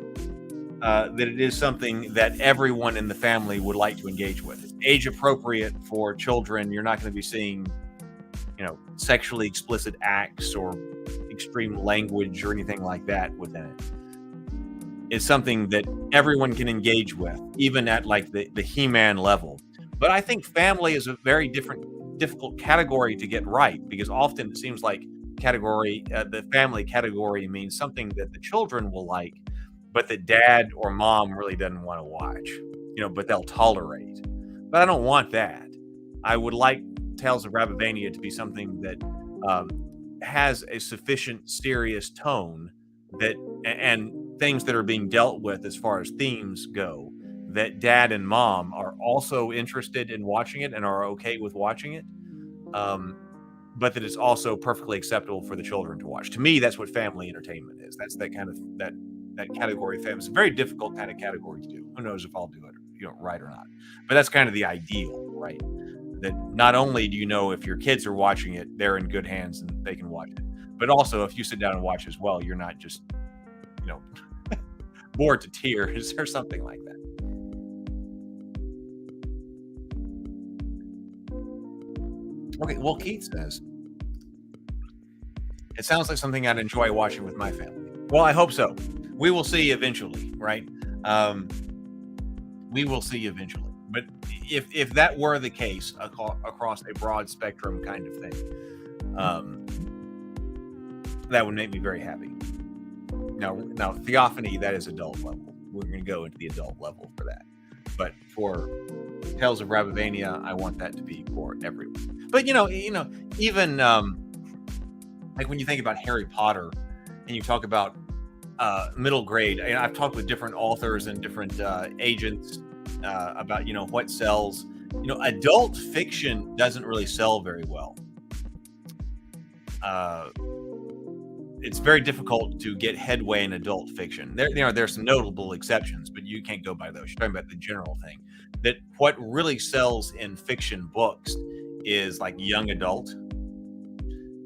that it is something that everyone in the family would like to engage with. It's age appropriate for children. You're not going to be seeing, sexually explicit acts or extreme language or anything like that within it. It's something that everyone can engage with, even at like the He-Man level. But I think family is a very difficult category to get right, because often it seems like the family category means something that the children will like, but that dad or mom really doesn't want to watch, but they'll tolerate. But I don't want that. I would like Tales of Rabavania to be something that has a sufficient serious tone and things that are being dealt with as far as themes go, that dad and mom are also interested in watching it and are okay with watching it. but that it's also perfectly acceptable for the children to watch. To me, that's what family entertainment is. That's that kind of that category of family. It's a very difficult kind of category to do. Who knows if I'll do it, right or not. But that's kind of the ideal, right? That not only do you know if your kids are watching it, they're in good hands and they can watch it, but also if you sit down and watch as well, you're not just, bored to tears or something like that. Okay, well, Keith says, it sounds like something I'd enjoy watching with my family. Well, I hope so. We will see eventually, right? We will see eventually. But if that were the case across a broad spectrum kind of thing, that would make me very happy. Now, Theophany, that is adult level. We're going to go into the adult level for that. But for Tales of Rabavania, I want that to be for everyone. But even like when you think about Harry Potter, and you talk about middle grade, I've talked with different authors and different agents about what sells. Adult fiction doesn't really sell very well. It's very difficult to get headway in adult fiction. There's some notable exceptions, but you can't go by those. You're talking about the general thing. That what really sells in fiction books is like young adult,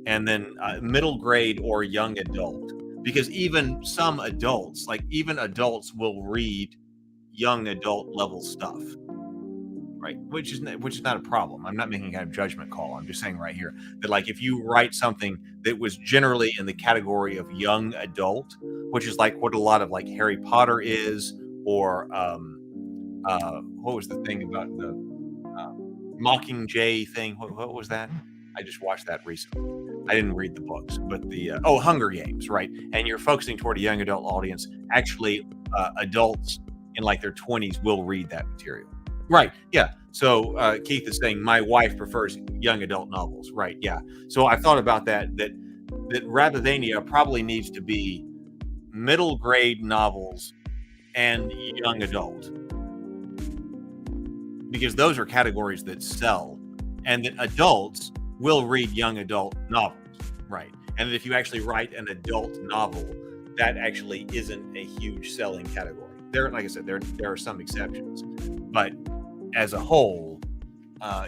and then middle grade or young adult. Because even some adults, like even adults, will read young adult level stuff, right? Which is not a problem. I'm not making a kind of judgment call. I'm just saying right here that, like, if you write something that was generally in the category of young adult, which is like what a lot of like Harry Potter is, or what was the thing about the Mockingjay thing? What was that? I just watched that recently. I didn't read the books, but the Hunger Games, right? And you're focusing toward a young adult audience. Actually, adults in like their 20s will read that material. Right. Yeah. So Keith is saying my wife prefers young adult novels. Right. Yeah. So I've thought about that Rabavania probably needs to be middle grade novels and young adult, because those are categories that sell, and that adults will read young adult novels. Right. And if you actually write an adult novel, that actually isn't a huge selling category. Like I said, there are some exceptions, but as a whole,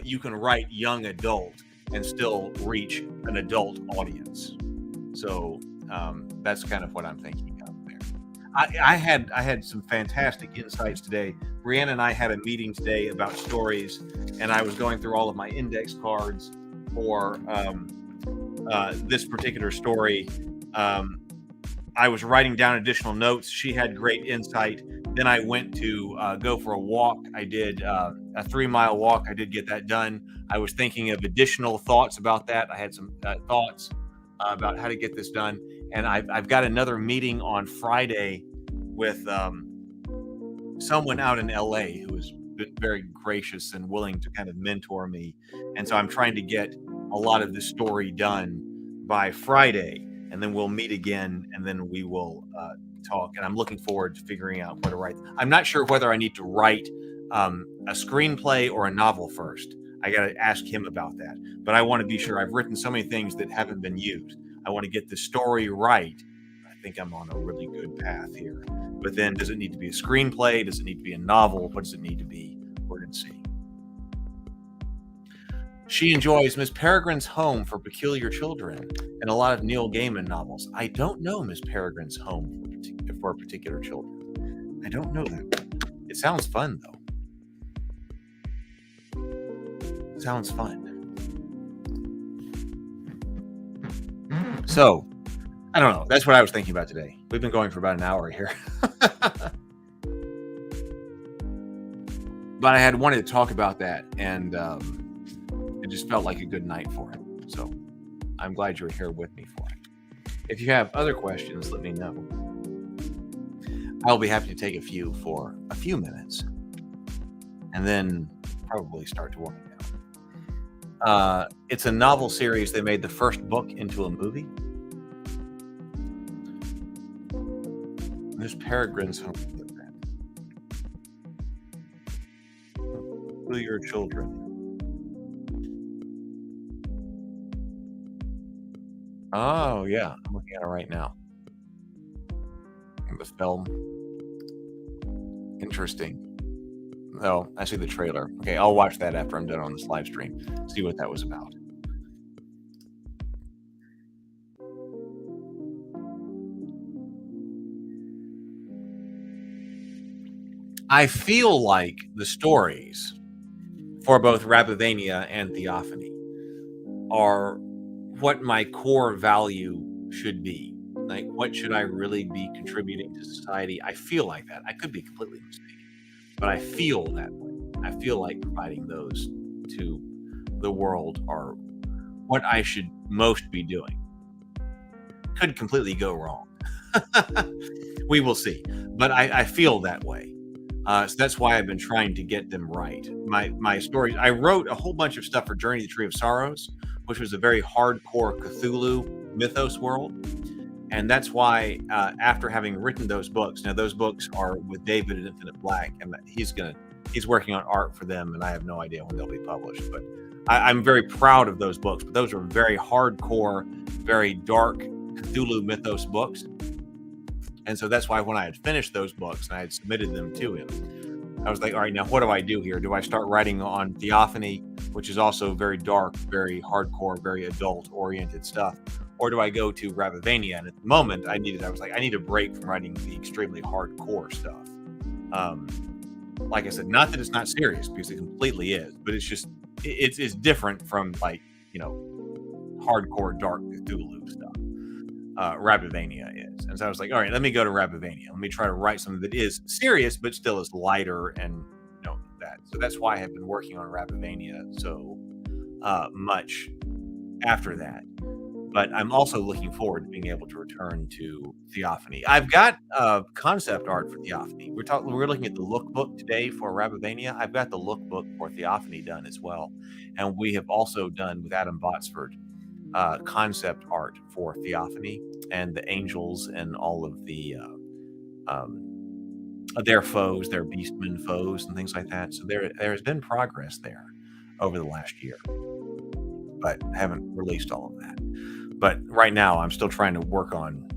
you can write young adult and still reach an adult audience. So that's kind of what I'm thinking of there. I had some fantastic insights today. Brianna and I had a meeting today about stories, and I was going through all of my index cards for this particular story. I was writing down additional notes. She had great insight. Then I went to go for a walk. I did a 3-mile walk. I did get that done. I was thinking of additional thoughts about that. I had some thoughts about how to get this done. And I've got another meeting on Friday with someone out in LA who has been very gracious and willing to kind of mentor me. And so I'm trying to get a lot of this story done by Friday, and then we'll meet again, and then we will talk. And I'm looking forward to figuring out what to write. I'm not sure whether I need to write a screenplay or a novel first. I got to ask him about that. But I want to be sure. I've written so many things that haven't been used. I want to get the story right. I think I'm on a really good path here. But then, does it need to be a screenplay? Does it need to be a novel? What does it need to be? We're going to see. She enjoys Miss Peregrine's Home for Peculiar Children and a lot of Neil Gaiman novels. I don't know Miss Peregrine's Home for Particular Children. I don't know that one. It sounds fun, though. It sounds fun. So, I don't know. That's what I was thinking about today. We've been going for about an hour here. But I had wanted to talk about that, and it just felt like a good night for it. So I'm glad you're here with me for it. If you have other questions, let me know. I'll be happy to take a few for a few minutes, and then probably start to work it out. It's a novel series. They made the first book into a movie. There's Peregrine's Home. Peculiar Children. Oh, yeah. I'm looking at it right now. The film. Interesting. Oh, I see the trailer. Okay, I'll watch that after I'm done on this live stream. See what that was about. I feel like the stories for both Rabivania and Theophany are what my core value should be. Like, what should I really be contributing to society? I feel like that. I could be completely mistaken, but I feel that way. I feel like providing those to the world are what I should most be doing. Could completely go wrong. We will see. But I feel that way. So that's why I've been trying to get them right. My stories. I wrote a whole bunch of stuff for Journey to the Tree of Sorrows, which was a very hardcore Cthulhu mythos world, and that's why after having written those books, now those books are with David at Infinite Black, and he's working on art for them, and I have no idea when they'll be published. But I'm very proud of those books. But those are very hardcore, very dark Cthulhu mythos books. And so that's why when I had finished those books and I had submitted them to him, I was like, all right, now what do I do here? Do I start writing on Theophany, which is also very dark, very hardcore, very adult-oriented stuff? Or do I go to Rabivania? And at the moment, I was like, I need a break from writing the extremely hardcore stuff. Like I said, not that it's not serious, because it completely is, but it's just, it's different from, like, hardcore, dark Cthulhu stuff. Rabivania is. And so I was like, all right, let me go to Rabivania. Let me try to write something that is serious, but still is lighter and that. So that's why I have been working on Rabivania so much after that. But I'm also looking forward to being able to return to Theophany. I've got concept art for Theophany. We're looking at the lookbook today for Rabivania. I've got the lookbook for Theophany done as well. And we have also done with Adam Botsford concept art for Theophany and the angels and all of the their foes, their beastmen foes and things like that. So there has been progress there over the last year, but haven't released all of that. But right now I'm still trying to work on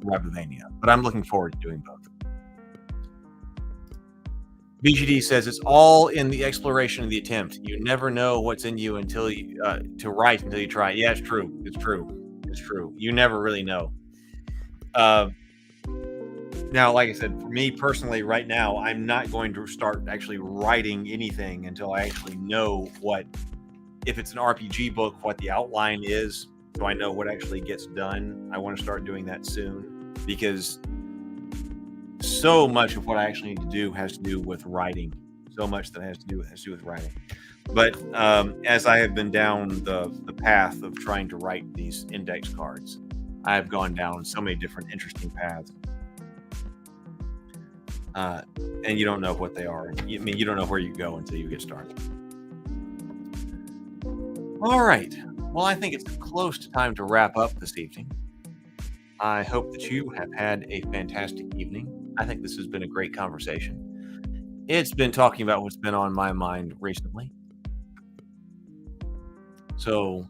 Rabivania, but I'm looking forward to doing both. BGD says it's all in the exploration of the attempt. You never know what's in you until you to write until you try. Yeah, it's true. It's true. It's true. You never really know. Now, like I said, for me personally, right now, I'm not going to start actually writing anything until I actually know if it's an RPG book, what the outline is, so I know what actually gets done. I want to start doing that soon, because so much of what I actually need to do has to do with writing. So much that has to do with writing. But as I have been down the path of trying to write these index cards, I have gone down so many different interesting paths. And you don't know what they are. I mean, you don't know where you go until you get started. All right. Well, I think it's close to time to wrap up this evening. I hope that you have had a fantastic evening. I think this has been a great conversation. It's been talking about what's been on my mind recently. So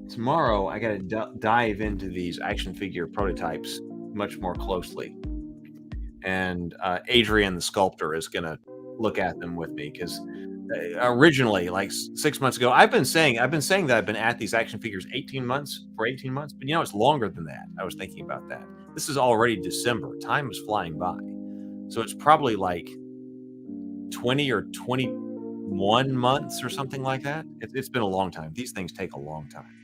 tomorrow I got to dive into these action figure prototypes much more closely. And Adrian, the sculptor, is going to look at them with me, because originally, like 6 months ago, I've been saying that I've been at these action figures 18 months, but it's longer than that. I was thinking about that. This is already December. Time is flying by. So it's probably like 20 or 21 months or something like that. It's been a long time. These things take a long time.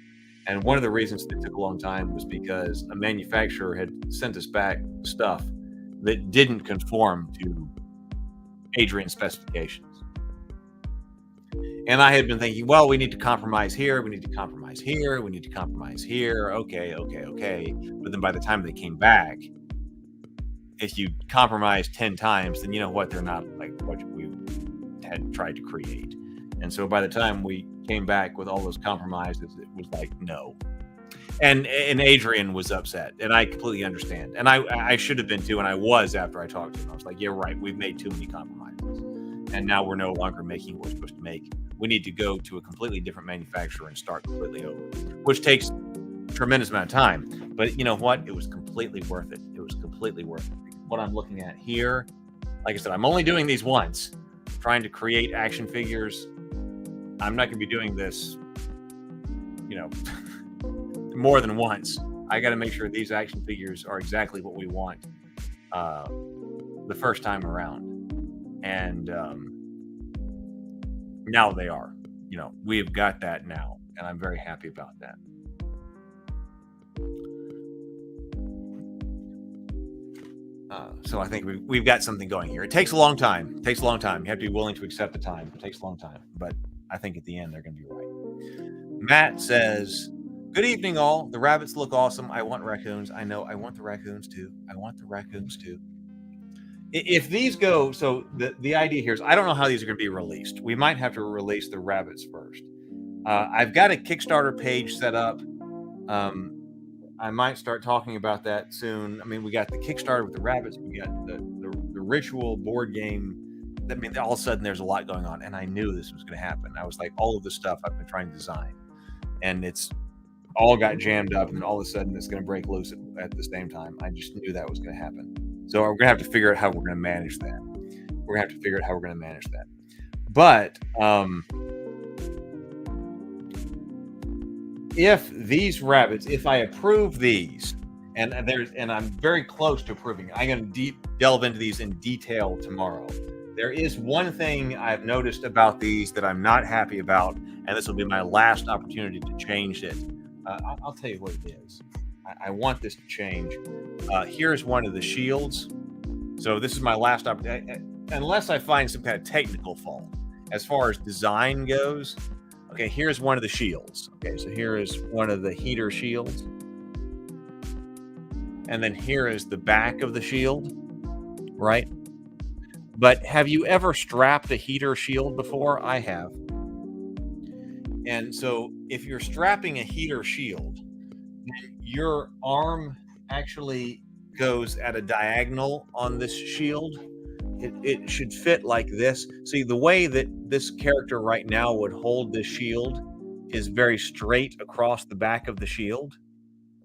And one of the reasons they took a long time was because a manufacturer had sent us back stuff that didn't conform to Adrian's specifications. And I had been thinking, well, we need to compromise here. We need to compromise here. We need to compromise here. Okay. But then by the time they came back, if you compromise 10 times, then you know what? They're not like what we had tried to create. And so by the time we came back with all those compromises, it was like, no. And Adrian was upset, and I completely understand. And I should have been too, and I was after I talked to him. I was like, yeah, right. We've made too many compromises. And now we're no longer making what we're supposed to make. we need to go to a completely different manufacturer and start completely over, which takes a tremendous amount of time. But you know what? It was completely worth it. It was completely worth it. What I'm looking at here, like I said, I'm only doing these once, trying to create action figures. I'm not going to be doing this, more than once. I got to make sure these action figures are exactly what we want the first time around. And now they are. We've got that now, and I'm very happy about that. So I think we've got something going here. It takes a long time. You have to be willing to accept the time. It takes a long time, but I think at the end they're going to be right. Matt says, "Good evening, all. The rabbits look awesome. I want raccoons. I know. I want the raccoons too. If these go, so the idea here is, I don't know how these are going to be released. We might have to release the rabbits first. I've got a Kickstarter page set up. I might start talking about that soon. I mean, we got the Kickstarter with the rabbits. We got the ritual board game. I mean, all of a sudden there's a lot going on, and I knew this was going to happen. I was like, all of the stuff I've been trying to design, and it's all got jammed up, and all of a sudden it's going to break loose at the same time. I just knew that was going to happen. So we're going to have to figure out how we're going to manage that. But if these rabbits, if I approve these, and I'm very close to approving, I'm going to delve into these in detail tomorrow. There is one thing I've noticed about these that I'm not happy about, and this will be my last opportunity to change it. I'll tell you what it is. I want this to change. Here's one of the shields. So this is my last opportunity, unless I find some kind of technical fault. As far as design goes, okay, here's one of the shields. Okay, so here is one of the heater shields. And then here is the back of the shield, right? But have you ever strapped a heater shield before? I have. And so if you're strapping a heater shield, your arm actually goes at a diagonal on this shield. It should fit like this. See, the way that this character right now would hold this shield is very straight across the back of the shield,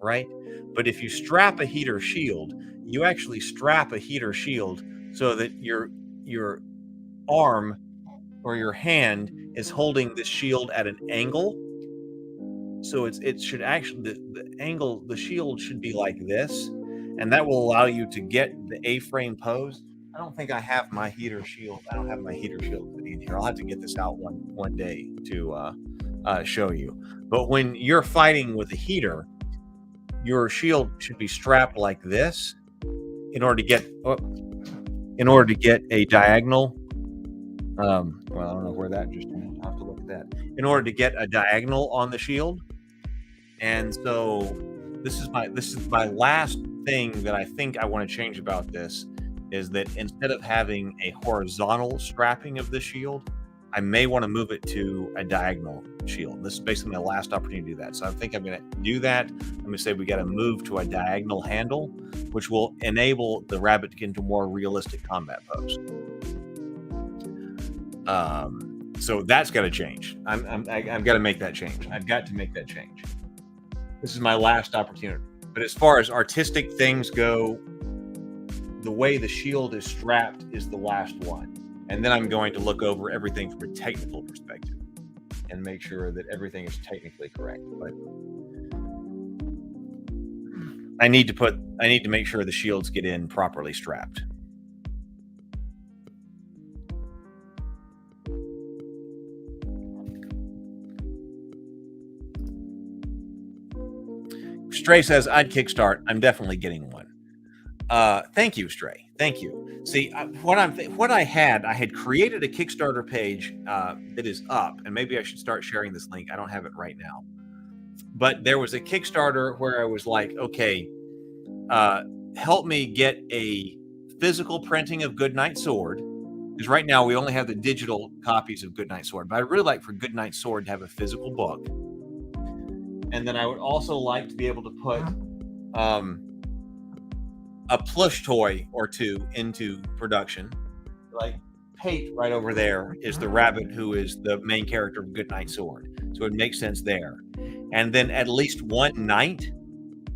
right? But if you strap a heater shield, you actually strap a heater shield so that your arm or your hand is holding this shield at an angle. So it should actually, the shield should be like this, and that will allow you to get the A-frame pose. I don't think I have my heater shield. I don't have my heater shield in here. I'll have to get this out one day to show you. But when you're fighting with a heater, your shield should be strapped like this in order to get a diagonal. Well, I don't know where that just went. I'll have to look at that. In order to get a diagonal on the shield. And so this is my last thing that I think I want to change about this, is that instead of having a horizontal strapping of the shield, I may want to move it to a diagonal shield. This is basically my last opportunity to do that. So I think I'm going to do that. I'm going to say we got to move to a diagonal handle, which will enable the rabbit to get into more realistic combat pose. So that's got to change. I've got to make that change. I've got to make that change. This is my last opportunity. But as far as artistic things go, the way the shield is strapped is the last one. And then I'm going to look over everything from a technical perspective and make sure that everything is technically correct. But I need to make sure the shields get in properly strapped. Stray says, I'd kickstart. I'm definitely getting one. Thank you, Stray. Thank you. See, I had created a Kickstarter page that is up, and maybe I should start sharing this link. I don't have it right now. But there was a Kickstarter where I was like, okay, help me get a physical printing of Goodnight Sword. Because right now we only have the digital copies of Goodnight Sword. But I'd really like for Goodnight Sword to have a physical book. And then I would also like to be able to put a plush toy or two into production. Like Pate right over there is the rabbit who is the main character of Goodnight Sword. So it makes sense there. And then at least one knight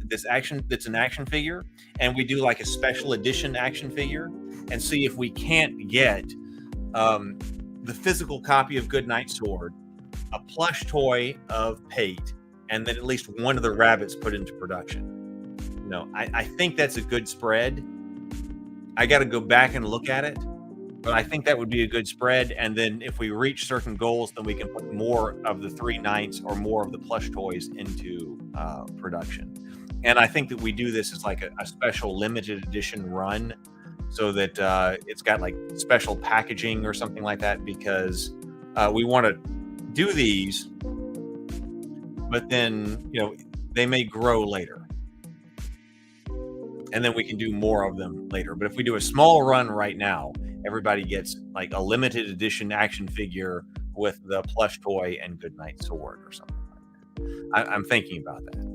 that's an action figure, and we do like a special edition action figure and see if we can't get the physical copy of Goodnight Sword, a plush toy of Pate, and then at least one of the rabbits put into production. I think that's a good spread. I got to go back and look at it, but I think that would be a good spread. And then if we reach certain goals, then we can put more of the 3 knights or more of the plush toys into production. And I think that we do this as like a special limited edition run, so that it's got like special packaging or something like that, because we want to do these, but then they may grow later, and then we can do more of them later. But if we do a small run right now, everybody gets like a limited edition action figure with the plush toy and Goodnight Sword or something like that. I'm thinking about that.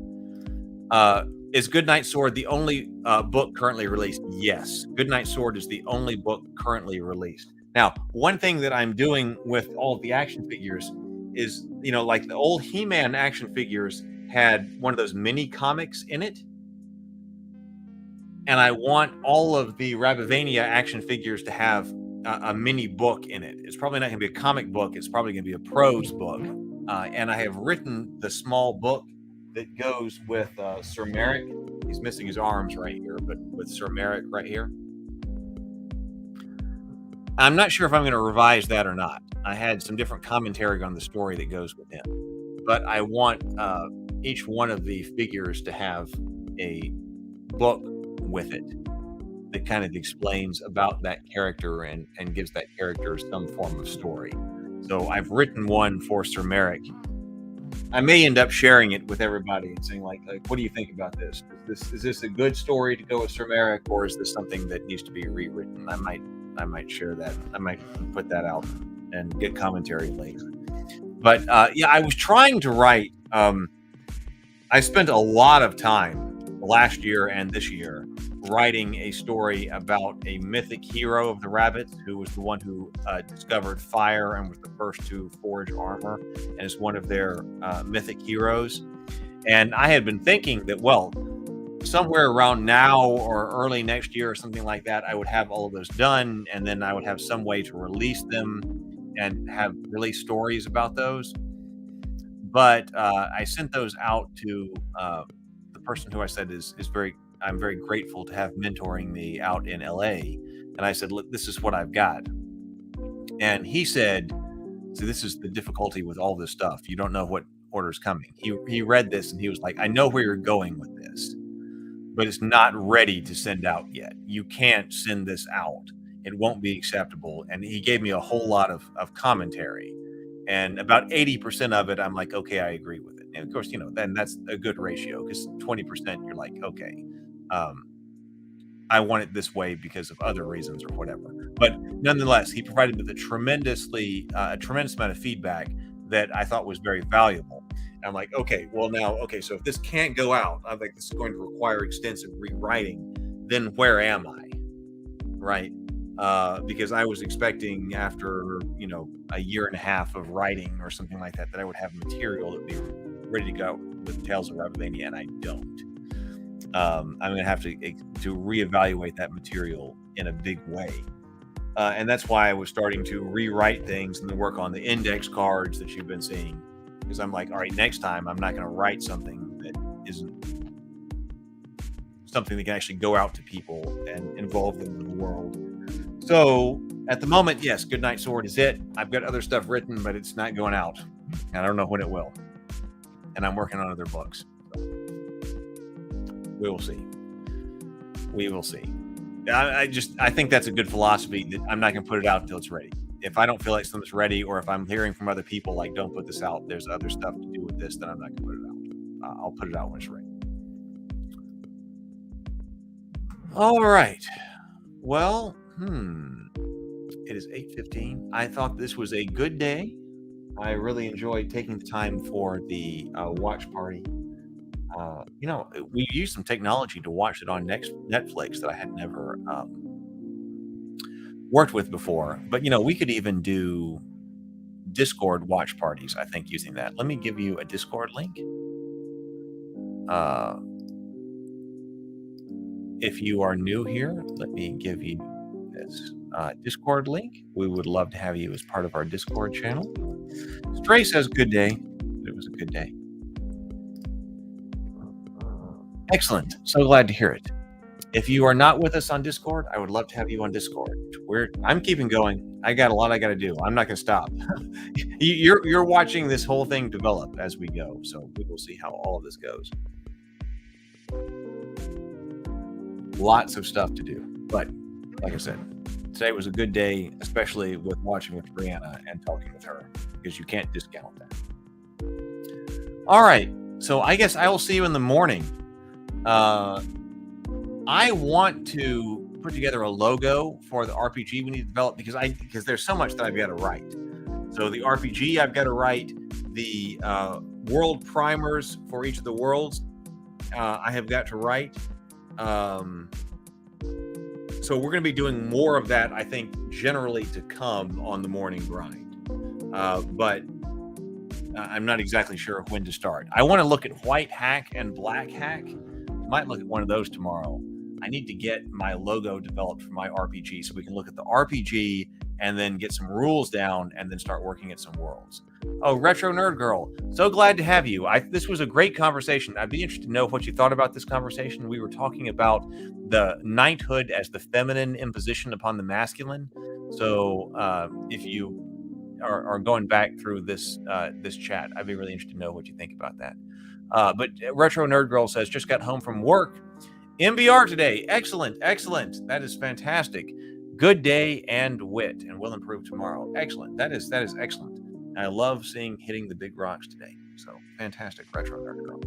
Is Goodnight Sword the only book currently released? Yes. Goodnight Sword is the only book currently released. Now, one thing that I'm doing with all of the action figures is, like the old He-Man action figures had one of those mini comics in it. And I want all of the Rabbivania action figures to have a mini book in it. It's probably not going to be a comic book. It's probably going to be a prose book. And I have written the small book that goes with Sir Merrick. He's missing his arms right here, but with Sir Merrick right here. I'm not sure if I'm going to revise that or not. I had some different commentary on the story that goes with him. But I want each one of the figures to have a book with it that kind of explains about that character and gives that character some form of story. So I've written one for Sir Merrick. I may end up sharing it with everybody and saying like what do you think about this? Is this a good story to go with Sir Merrick, or is this something that needs to be rewritten? I might share that. I might put that out and get commentary later. But I was trying to write. I spent a lot of time last year and this year writing a story about a mythic hero of the rabbits who was the one who discovered fire and was the first to forge armor, and is one of their mythic heroes. And I had been thinking that, well, somewhere around now or early next year or something like that, I would have all of those done, and then I would have some way to release them and have release stories about those. But I sent those out to the person who I said I'm very grateful to have mentoring me out in LA. And I said, look, this is what I've got. And he said, so this is the difficulty with all this stuff. You don't know what order's coming. He read this and he was like, I know where you're going with this, but it's not ready to send out yet. You can't send this out. It won't be acceptable. And he gave me a whole lot of commentary. And about 80% of it, I'm like, okay, I agree with it. And of course, then that's a good ratio, because 20% you're like, okay, I want it this way because of other reasons or whatever. But nonetheless, he provided me with a tremendous amount of feedback that I thought was very valuable. And I'm like, okay, so if this can't go out, I'm like, this is going to require extensive rewriting. Then where am I? Right? Because I was expecting after, a year and a half of writing or something like that, that I would have material that would be ready to go with Tales of Rabbivania, and I don't. I'm going to have to reevaluate that material in a big way. And that's why I was starting to rewrite things and then work on the index cards that you've been seeing. Because I'm like, all right, next time I'm not going to write something that isn't something that can actually go out to people and involve them in the world. So at the moment, yes, Goodnight Sword is it. I've got other stuff written, but it's not going out. And I don't know when it will. And I'm working on other books. We will see. We will see. I think that's a good philosophy, that I'm not going to put it out until it's ready. If I don't feel like something's ready, or if I'm hearing from other people like, don't put this out, there's other stuff to do with this, then I'm not going to put it out. I'll put it out when it's ready. All right. Well, it is 8:15. I thought this was a good day. I really enjoyed taking the time for the watch party. We used some technology to watch it on Netflix that I had never worked with before. But we could even do Discord watch parties, I think, using that. Let me give you a Discord link. If you are new here, let me give you this Discord link. We would love to have you as part of our Discord channel. Stray says good day. It was a good day. Excellent. So glad to hear it. If you are not with us on Discord, I would love to have you on Discord. I'm keeping going. I got a lot I got to do. I'm not going to stop. You're watching this whole thing develop as we go. So we will see how all of this goes. Lots of stuff to do. But like I said, today was a good day, especially with watching with Brianna and talking with her, because you can't discount that. All right. So I guess I will see you in the morning. I want to put together a logo for the RPG we need to develop because there's so much that I've got to write. So the RPG I've got to write, the world primers for each of the worlds I have got to write. So we're going to be doing more of that, I think, generally to come on the morning grind. But I'm not exactly sure when to start. I want to look at white hack and black hack. Might look at one of those tomorrow. I need to get my logo developed for my RPG so we can look at the RPG and then get some rules down and then start working at some worlds. Oh, Retro Nerd Girl, so glad to have you. This was a great conversation. I'd be interested to know what you thought about this conversation. We were talking about the knighthood as the feminine imposition upon the masculine. So if you are going back through this chat, I'd be really interested to know what you think about that. But Retro Nerd Girl says, just got home from work. MBR today. Excellent. That is fantastic. Good day and wit, and will improve tomorrow. Excellent. That is excellent. I love hitting the big rocks today. So fantastic, Retro Nerd Girl.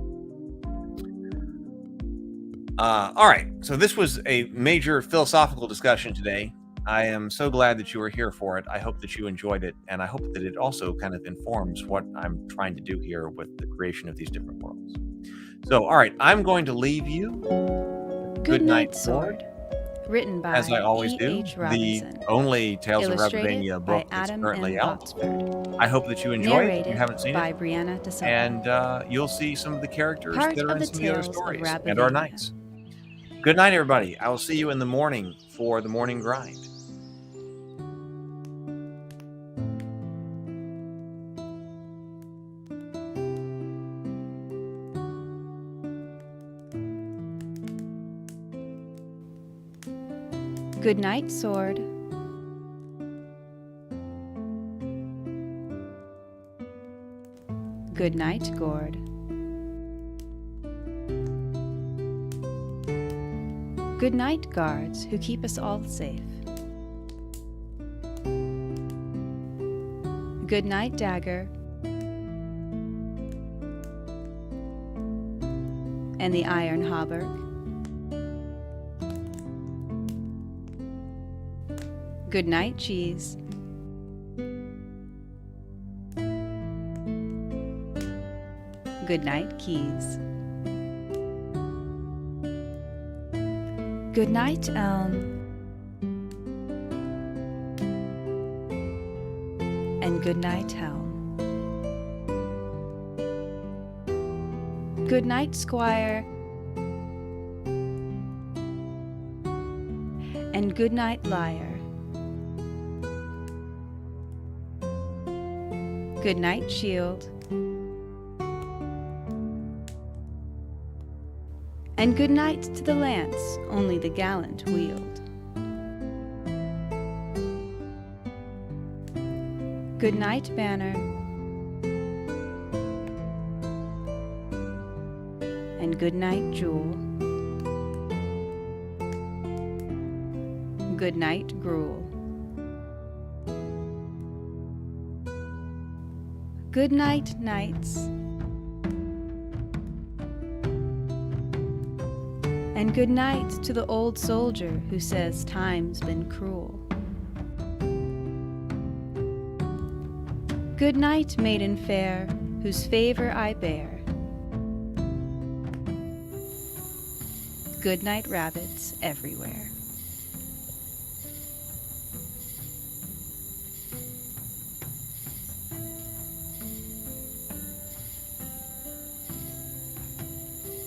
All right. So this was a major philosophical discussion today. I am so glad that you were here for it. I hope that you enjoyed it, and I hope that it also kind of informs what I'm trying to do here with the creation of these different worlds. So, all right, I'm going to leave you. Good night, Sword. Written by as I always do, the only Tales of Ravavania book that's currently out. I hope that you enjoy it if you haven't seen it. Brianna and you'll see some of the characters that are in some of the other stories and our knights. Good night, everybody. I will see you in the morning for the morning grind. Good night, Sword. Good night, Gourd. Good night, guards who keep us all safe. Good night, Dagger. And the Iron Hauberk. Good night, Cheese. Good night, Keys. Good night, Elm. And good night, Helm. Good night, Squire. And good night, Liar. Good night, Shield. And good night to the lance only the gallant wield. Good night, Banner. And good night, Jewel. Good night, Gruel. Good night, Knights. And good night to the old soldier who says time's been cruel. Good night, maiden fair, whose favor I bear. Good night, rabbits everywhere.